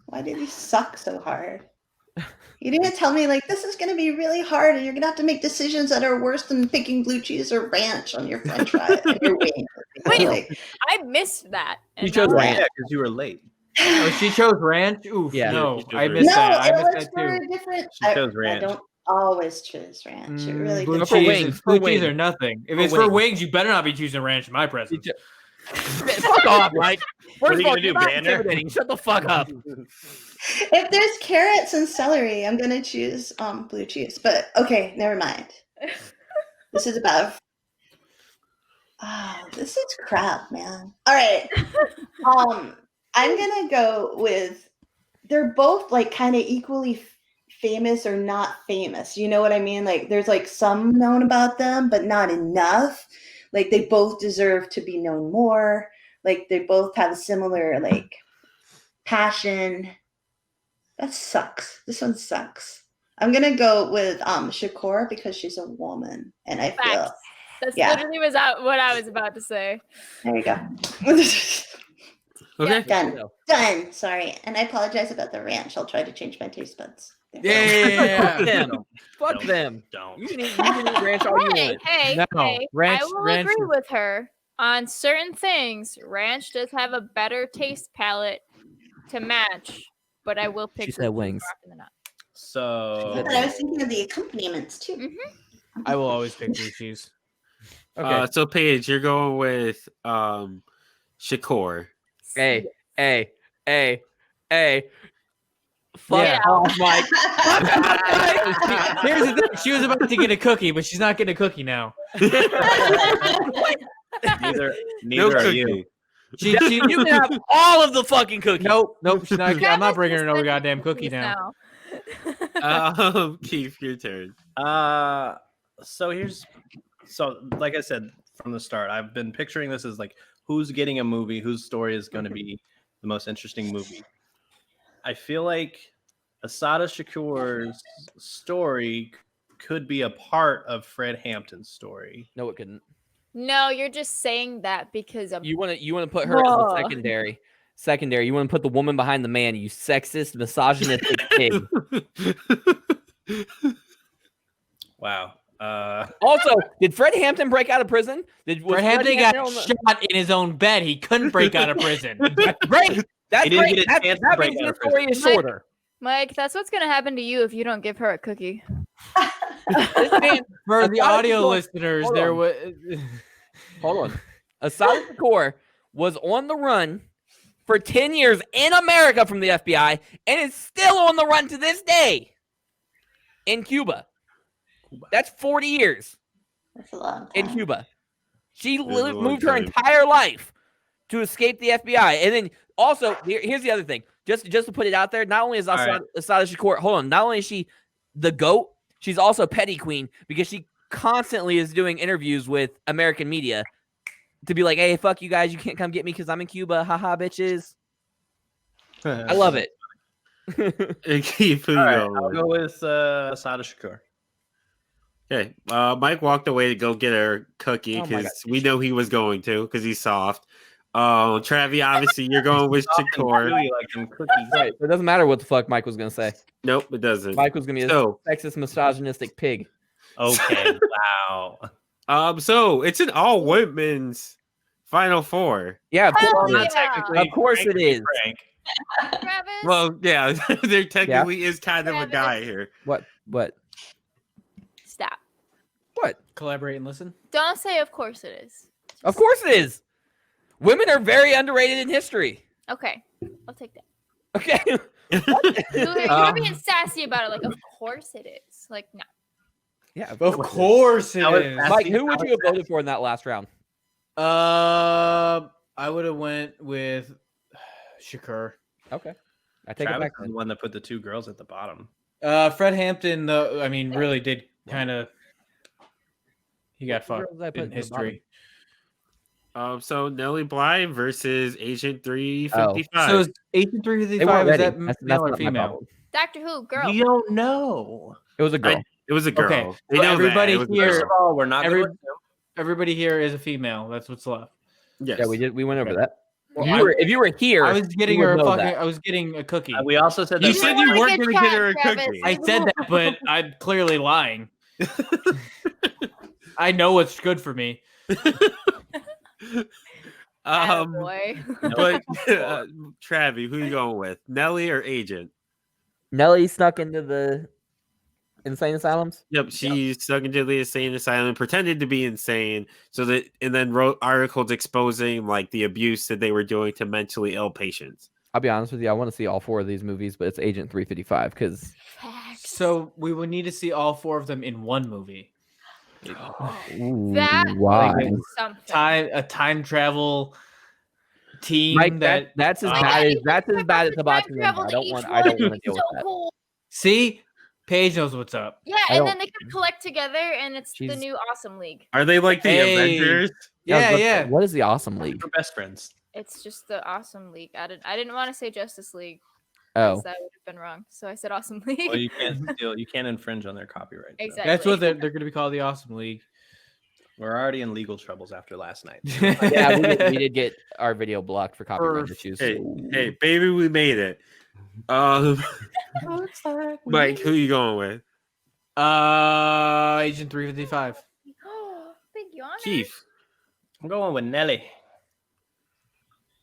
Why did he suck so hard? You didn't tell me like this is going to be really hard, and you're going to have to make decisions that are worse than picking blue cheese or ranch on your French fry and your wing. Wait. Like, I missed that. You And chose now- ranch. Yeah, because you were late. Oh, she chose ranch. Oof. Yeah. No, She chose I ranch. missed no, that. I it missed was that for too. a different. She chose ranch. I don't always choose ranch. It really Blue depends. For cheese, wings, blue for cheese wings. or nothing. If For it's for wings. wings, you better not be choosing ranch in my presence. Fuck off, Mike. What are First you of all, gonna do, you're not Banner? intimidating. Shut the fuck up. If there's carrots and celery, I'm gonna choose blue cheese. But okay, never mind. This is about. This is crap, man. All right. I'm gonna go with. They're both like kind of equally famous or not famous. You know what I mean? Like there's like some known about them, but not enough. Like they both deserve to be known more. Like they both have a similar like passion. That sucks. This one sucks. I'm gonna go with Shakur because she's a woman, and I feel Facts. That's Yeah. literally what I was about to say. there you go. Okay. Done. Sorry, and I apologize about the ranch. I'll try to change my taste buds. Yeah. Fuck them. Fuck Don't. them. Don't. You can eat ranch all you want. Hey, No, ranch- I will ranch agree is- with her on certain things. Ranch does have a better taste palette to match, but I will pick She said blue cheese wings. more often than not. So But I was thinking of the accompaniments too. I will always pick blue cheese. Okay. So Paige, you're going with Shakur. Hey. Fuck Yeah. off, Mike. Here's the thing: she was about to get a cookie, but she's not getting a cookie now. neither No are cookie. you. She You can have all of the fucking cookies. nope. She's not. I'm not Travis bringing her no just goddamn said cookie cookies now. Keith, your turn. So like I said from the start, I've been picturing this as like who's getting a movie, whose story is going to be the most interesting movie. I feel like Asada Shakur's story could be a part of Fred Hampton's story. No, it couldn't. No, you're just saying that because of You want to put her as a Whoa. secondary. Secondary. You want to put the woman behind the man. You sexist, misogynistic pig. Wow. Also, did Fred Hampton break out of prison? Was Fred Hampton got on the- shot in his own bed. He couldn't break out of prison. That's great. That's He didn't great. get a chance to That break means out your of prison. story is Mike- shorter. Mike. That's what's gonna happen to you if you don't give her a cookie. This man, For the Asada audio Shakur- listeners, hold there on. was. hold on. Asada Shakur was on the run for 10 years in America from the FBI and is still on the run to this day in Cuba. That's 40 years That's a long time. in Cuba. She It is a long moved her time. entire life to escape the FBI. And then also, here's the other thing. Just to put it out there, not only is All right. Asada Shakur, hold on, not only is she the GOAT, she's also petty queen because she constantly is doing interviews with American media to be like, hey, fuck you guys, you can't come get me because I'm in Cuba. Haha, bitches. I love it. Keith, who you All right, going I'll with? go with Asada Shakur. Okay. Mike walked away to go get her cookie Oh my because we know he was going to because he's soft. Travi, obviously you're going with Shakur. Really like them cookies. Right. It doesn't matter what the fuck Mike was going to say. Nope, it doesn't. Mike was going to be a So, sexist, misogynistic pig. Okay. Wow. so it's an all women's Final Four. Yeah, of Hell course, yeah. it is. Of course it is. Frank. Travis. Well, yeah, there technically is kind of a Travis. guy here. What? Stop. What? Collaborate and listen. Don't say of course it is. Of course it is. Women are very underrated in history. Okay, I'll take that. Okay. You're being sassy about it. Like, of course it is. Like, no. Yeah. Of course it That was is. fast. Mike, who would you have voted for in that last round? I would have went with Shakur. Okay. I take it Travis back. is the one that put the two girls at the bottom. Fred Hampton, though, I mean, really did kind of. He got What fucked girls did I put in at the history. So Nellie Bly versus Agent 355. So is Agent They 355 weren't is ready. that That's male or not my female? problem. Doctor Who, girl. We don't know. It was a girl. It was a girl. Okay, They so know that. everybody It was a here- First girl. of all, we're not Every- going to. Everybody here is a female. That's what's left. Yes. Yeah, we did. We went over Okay. that. Well, If you were here, I was getting you would her a know fucking. that. I was getting a cookie. We also said You that said didn't you wanna weren't get going to get her a shot, Travis. cookie. I said that, but I'm clearly lying. I know what's good for me. Boy. But Travi, who you going with? Nellie or Agent? Nellie snuck into the insane asylums. Yep, she stuck into the insane asylum, pretended to be insane, and then wrote articles exposing like the abuse that they were doing to mentally ill patients. I'll be honest with you. I want to see all 4 of these movies, but it's Agent 355 because Facts. So we would need to see all 4 of them in one movie. That why? was something. A time travel team Mike, that that's as Oh my bad God, as you that's can as bad as time Hibachi travel I to don't each want. I don't one. want to deal So with that. cool. see, Paige knows what's up. Yeah, I and don't- then they can collect together, and it's the She's- new Awesome League. Are they like the Hey. Avengers? Yeah. What is the Awesome League? we're best friends. It's just the Awesome League. I didn't want to say Justice League. 'cause Oh, that would have been wrong. So I said Awesome League. Well, you can't steal. You can't infringe on their copyright. so. Exactly. That's what they're going to be called, the Awesome League. We're already in legal troubles after last night. yeah, we did get our video blocked for copyright issues. Hey, baby, we made it. Mike, who you going with? Agent 355. Big yawn. Keith. I'm going with Nelly.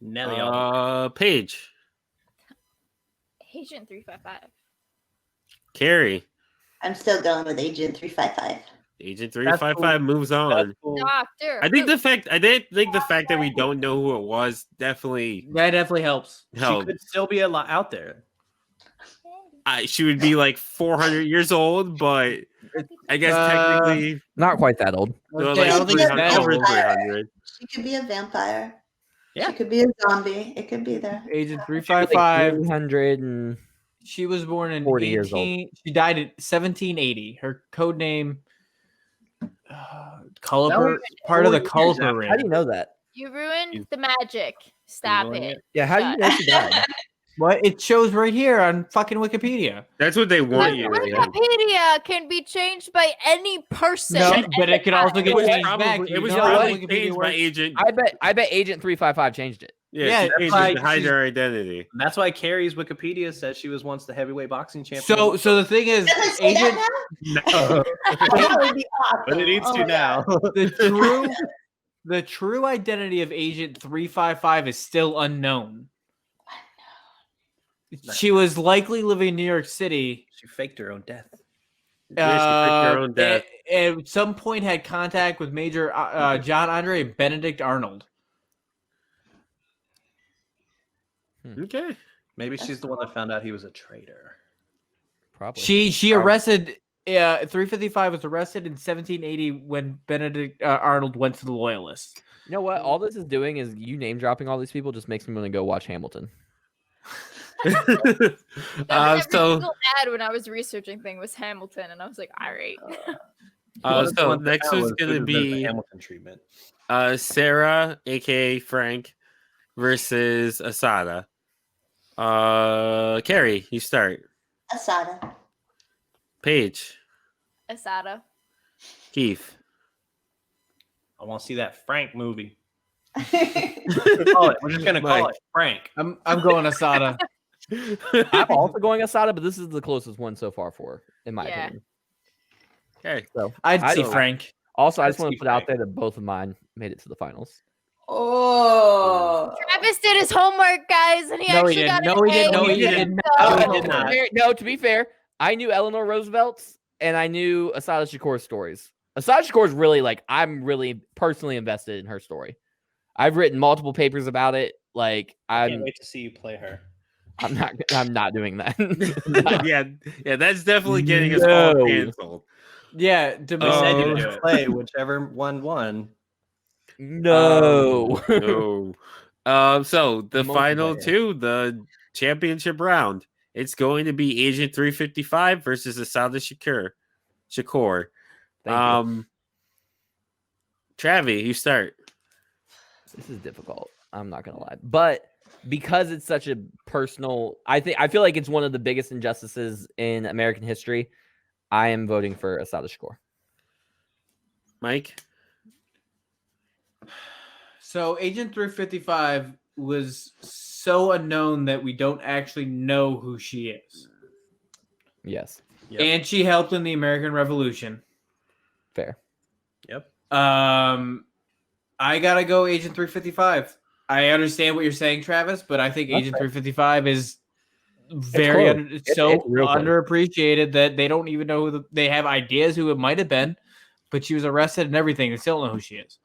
Nelly. all Paige. Agent 355. Carrie. I'm still going with Agent 355. Agent 355 moves on. cool. Doctor. I think Who? the fact that we don't know who it was definitely That definitely helps. She helped. could still be a lot out there. She would be like 400 years old, but I guess Uh, technically Not quite that old. no, Okay, I don't think it's that over old. 300. She could be a vampire. Yeah. She could be a zombie. It could be there. Agent Like 355. 300 and She was born in 40 years old. She died in 1780. Her code name, Culliper, part of the 40 years Culliper how do you ring. know that? You ruined the magic. Stop Googling it. it? Yeah, how do you know she died? What? It shows right here on fucking Wikipedia. That's what they want you to do. Wikipedia can be changed by any person. No, at but any it can also time. get It was changed back. probably, You it was know how probably Wikipedia changed by works? agent. I bet Agent 355 changed it. Yeah, Yeah, she that's changed why it to hide she's- their identity. And that's why Carrie's Wikipedia says she was once the heavyweight boxing champion. So the thing is, Does it say Agent, that no, now? That would be awesome. but it needs Oh to my now. God. the true identity of Agent 355 is still unknown. She was likely living in New York City. She faked her own death. Yeah, she picked her own death. At some point had contact with Major John Andre and Benedict Arnold. Okay. Maybe she's the one that found out he was a traitor. Probably. She arrested 355 was arrested in 1780 when Benedict Arnold went to the Loyalists. You know what? All this is doing is you name dropping all these people just makes me want to go watch Hamilton. That was every So single ad when I was researching thing was Hamilton, and I was like, all right. so next is gonna be Hamilton treatment. Sarah, aka Frank, versus Asada. Carrie, you start. Asada. Paige, Asada. Keith. I want to see that Frank movie. We're just gonna call it Frank. I'm going Asada. I'm also going Asada, but this is the closest one so far for, in my Yeah. opinion. Okay. So I'd I see don't- Frank. also, I I'd just want see to put out Frank. there that both of mine made it to the finals. Oh. Travis did his homework, guys, and he No, actually he got didn't. an No, he A. didn't. No, he didn't. didn't. So- No, he did not. No, to be fair, I knew Eleanor Roosevelt's and I knew Asada Shakur's stories. Asada Shakur's really I'm really personally invested in her story. I've written multiple papers about it. Like I can't I'm wait to see you play her. I'm not doing that. yeah, that's definitely getting us all No. canceled. Yeah, We said you Oh. would play whichever one won. No. No. So the final Multiplayer. two, the championship round, it's going to be Agent 355 versus Asada Shakur. Thank you. Travi, you start. This is difficult. I'm not gonna lie, but because it's such a personal, I feel like it's one of the biggest injustices in American history. I am voting for Asada Shakur. Mike. So Agent 355 was so unknown that we don't actually know who she is. Yes, Yep. And she helped in the American Revolution. fair. Yep. I gotta go Agent 355. I understand what you're saying, Travis, but I think That's Agent fair. 355 is very close. it's so It's real close. underappreciated that they don't even know who they have ideas who it might have been, but she was arrested and everything. They still don't know who she is.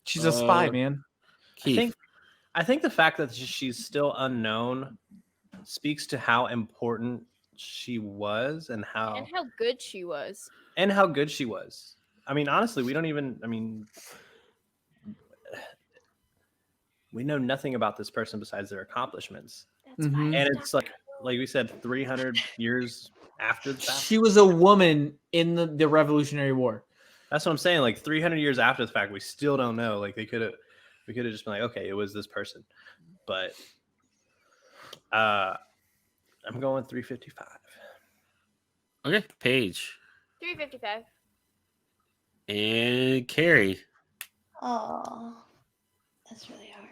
She's a spy, man. Keith. I think the fact that she's still unknown speaks to how important she was and And how good she was. how good she was. I mean, honestly, we don't even. I mean, we know nothing about this person besides their accomplishments, That's why Mhm. I and stopped it's like we said, 300 years after the fact. She was a woman in the Revolutionary War. That's what I'm saying. Like 300 years after the fact, we still don't know. Like we could have just been like, okay, it was this person, but I'm going 355. Okay, Paige 355. and Carrie. Oh, that's really hard.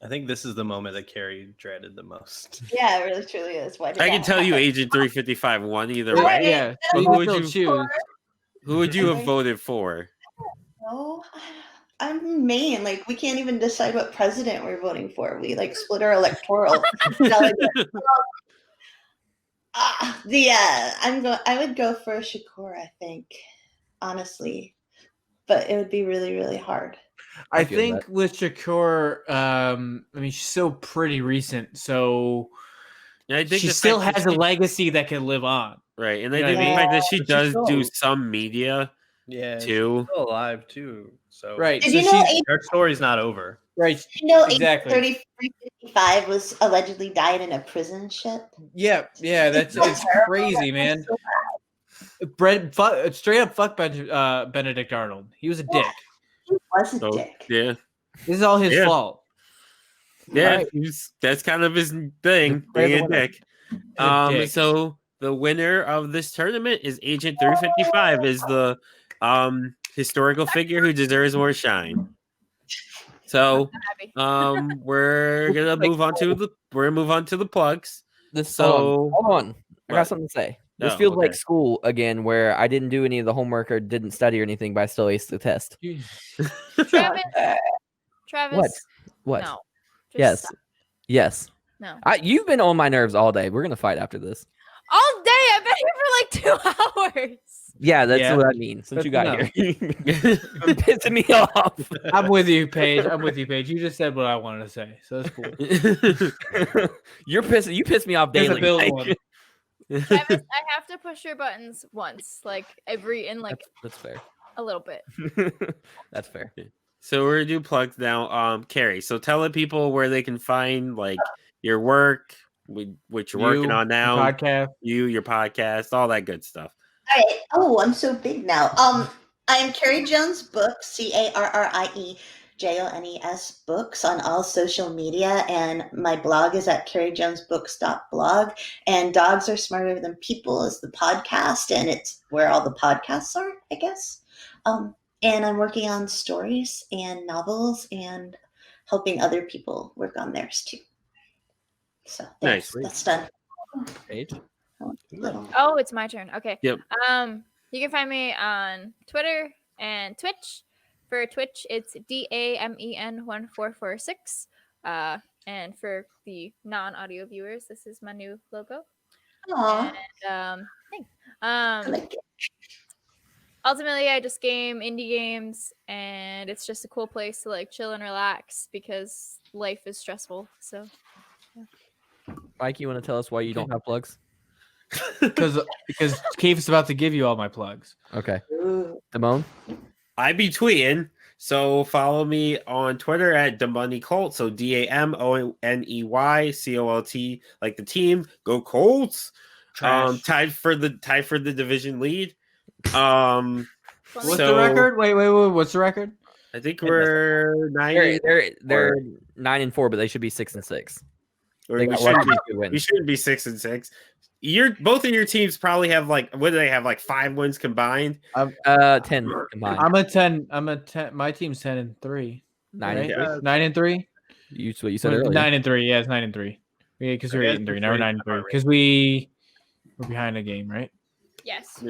I think this is the moment that Carrie dreaded the most. Yeah, it really truly is. Why did I can that tell you happen? Agent 355 won either Right. way. Yeah. But So who you would still you- choose? Who would you have voted for? No, I'm Maine. Like, we can't even decide what president we're voting for. We like split our electoral. I would go for Shakur, I think, honestly, but it would be really, really hard. I feel think with Shakur, I mean, she's still pretty recent, so And I think she the still fact that has a she- legacy that can live on. right, and I You know think what I the mean? fact that she But she's does do still- some media Yeah, too. she's still alive too. So Right. Did so you know she's her story's not over. right. You know, Exactly. 3355 was allegedly died in a prison ship. Yeah, that's So it's terrible. crazy, man. So Straight up, fuck Benedict Arnold. He was a dick. he was a So, dick. yeah, This is all his Yeah. fault. yeah, Right. that's kind of his thing, They're the being a winner. dick. a dick. So the winner of this tournament is Agent 355, is the historical figure who deserves more shine. So Happy. we're gonna move on to the plugs. This So- hold on. I What? got something to say. This Oh, feels like okay. school again, where I didn't do any of the homework or didn't study or anything, but I still aced the test. Travis. Travis. What? No. Just Yes. stop. Yes. No. You've been on my nerves all day. We're gonna fight after this. All day. I've been here for like 2 hours. Yeah, that's Yeah. what I mean. Since That's you got enough. here, You're pissing me off. I'm with you, Paige. You just said what I wanted to say, so that's cool. You're pissing. You piss me off Here's a daily. Bill Mike. one. Travis, I have to push your buttons once, like like That's fair. a little bit. That's fair. So we're gonna do plugs now. Carrie, so tell the people where they can find like your work, what you're working You, on now, podcast. your podcast, all that good stuff. All right. Oh, I'm so big now. I am Carrie Jones Books, CarrieJones Books on all social media, and my blog is at carriejonesbooks.blog. And Dogs Are Smarter Than People is the podcast, and it's where all the podcasts are, I guess. And I'm working on stories and novels and helping other people work on theirs too. So Nice. that's done. Paige. Little. Oh, it's my turn. Okay. Yep. You can find me on Twitter and Twitch. For Twitch, it's DAMEN1446. And for the non-audio viewers, this is my new logo. Aw, And thanks. I like it. Ultimately, I just game indie games, and it's just a cool place to like chill and relax because life is stressful. So Mike, you want to tell us why you don't have plugs? Because Keith's about to give you all my plugs. Okay. Ooh. Damone? I be tweeting, so follow me on Twitter at DamoneyColt. So DAMONEYCOLT, like the team. Go Colts! Trash. Tied for the division lead. What's So- the record? Wait. What's the record? I think we're 9. They're 9-4, but they should be 6-6. Or They we got shouldn't lucky be, with 2 wins. we shouldn't be 6-6. Both of your teams probably have like, what do they have, like 5 wins combined? 10 combined. I'm a 10. My team's 10-3. 9 Right? 9-3. What you said earlier. 9-3. Yeah, it's 9-3. Yeah, because we're Yeah, 8-3. Now we're 9-3. right. Because we're behind a game, right? yes.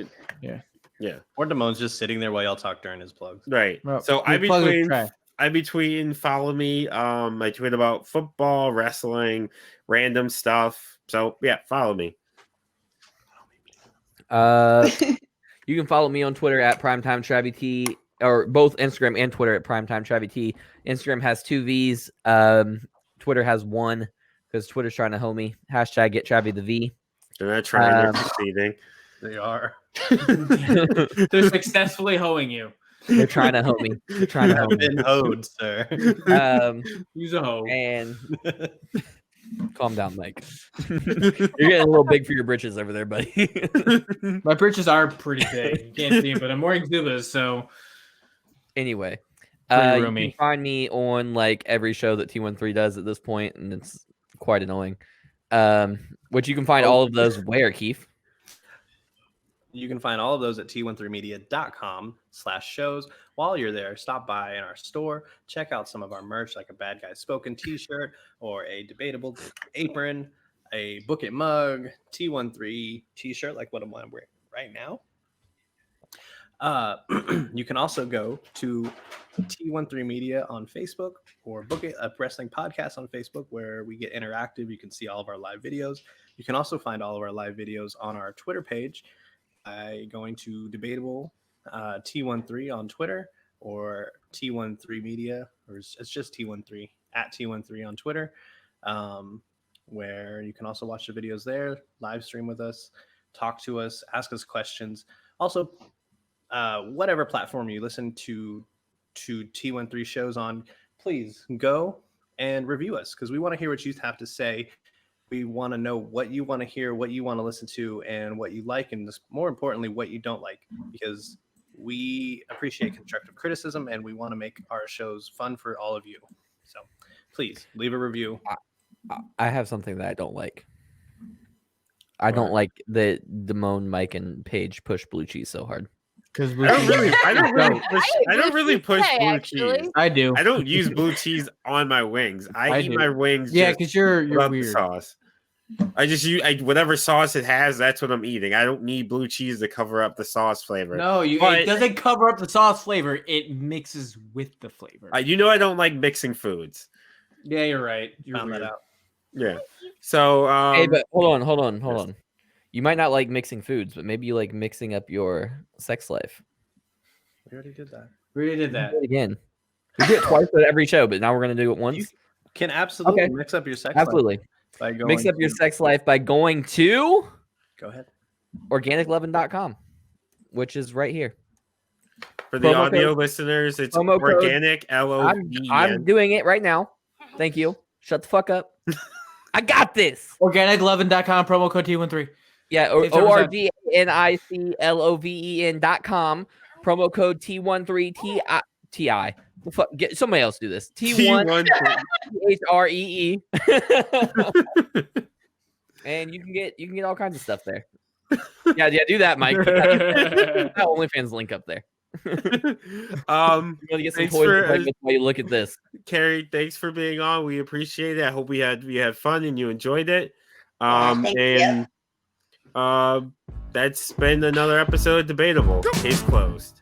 Yeah, Or Damone's just sitting there while y'all talk during his plugs. right. Well, So your plugs are trash. I be tweeting, follow me. I tweet about football, wrestling, random stuff. So yeah, follow me. You can follow me on Twitter at PrimetimeTravyT, or both Instagram and Twitter at PrimetimeTravyT. Instagram has 2 V's. Twitter has 1 because Twitter's trying to hoe me. Hashtag get Travy the V. They're not trying, they're succeeding. They are. They're successfully hoeing you. They're trying to hoe me. They're trying to hoe I've me. been hoed, sir. Use a hoe. And calm down, Mike. You're getting a little big for your britches over there, buddy. My britches are pretty big. You can't see them, but I'm wearing Zubas, so Anyway, You can roomy. find me on like every show that T13 does at this point, and it's quite annoying. Which you can find all of those where, Keith? You can find all of those at t13media.com/shows. While you're there, stop by in our store, check out some of our merch like a Bad Guy Spoken t-shirt or a Debatable apron, a Book It mug, T13 t-shirt like what I'm wearing right now. You can also go to T13 Media on Facebook or Book It, a wrestling podcast on Facebook where we get interactive. You can see all of our live videos. You can also find all of our live videos on our Twitter page by going to Debatable T13 on Twitter or T13 Media, or it's just T13 at T13 on Twitter, where you can also watch the videos there, live stream with us, talk to us, ask us questions. Also, whatever platform you listen to T13 shows on, please go and review us because we want to hear what you have to say. We want to know what you want to hear, what you want to listen to, and what you like, and more importantly, what you don't like, because we appreciate constructive criticism and we want to make our shows fun for all of you. So please leave a review. I have something that I don't like. I don't like that Damone, Mike, and Paige push blue cheese so hard. Because I don't really push Hey, blue actually. cheese. I do. I don't use blue cheese on my wings. I eat do. my wings. Yeah, just because you're without the weird. sauce. I just use whatever sauce it has. That's what I'm eating. I don't need blue cheese to cover up the sauce flavor. No, But- it doesn't cover up the sauce flavor. It mixes with the flavor. You know I don't like mixing foods. Yeah, you're right. You're Found weird. that out. Yeah. So Hey, but hold on. You might not like mixing foods, but maybe you like mixing up your sex life. We already did that. We already did that. Do it again. We do it twice at every show, but now we're gonna do it once. You can absolutely Okay. mix up your sex life Absolutely. by going Mix up your to- sex life by going to Go ahead. organiclovin.com, which is right here. for the promo audio code- listeners, it's promo code- organic I'm LOVEN. doing it right now. Thank you. Shut the fuck up. I got this. Organiclovin.com, promo code T13. Yeah, It's over ORGNICLOVEN.com, promo code T13TI. The fuck, get somebody else do this. T1 HREE. And you can get all kinds of stuff there. Yeah, do that, Mike. Put that OnlyFans link up there. You want to get some Thanks toys for- to play with while you look at this. Carrie, thanks for being on. We appreciate it. I hope we had fun and you enjoyed it. Thank you. That's been another episode of Debatable. Case closed.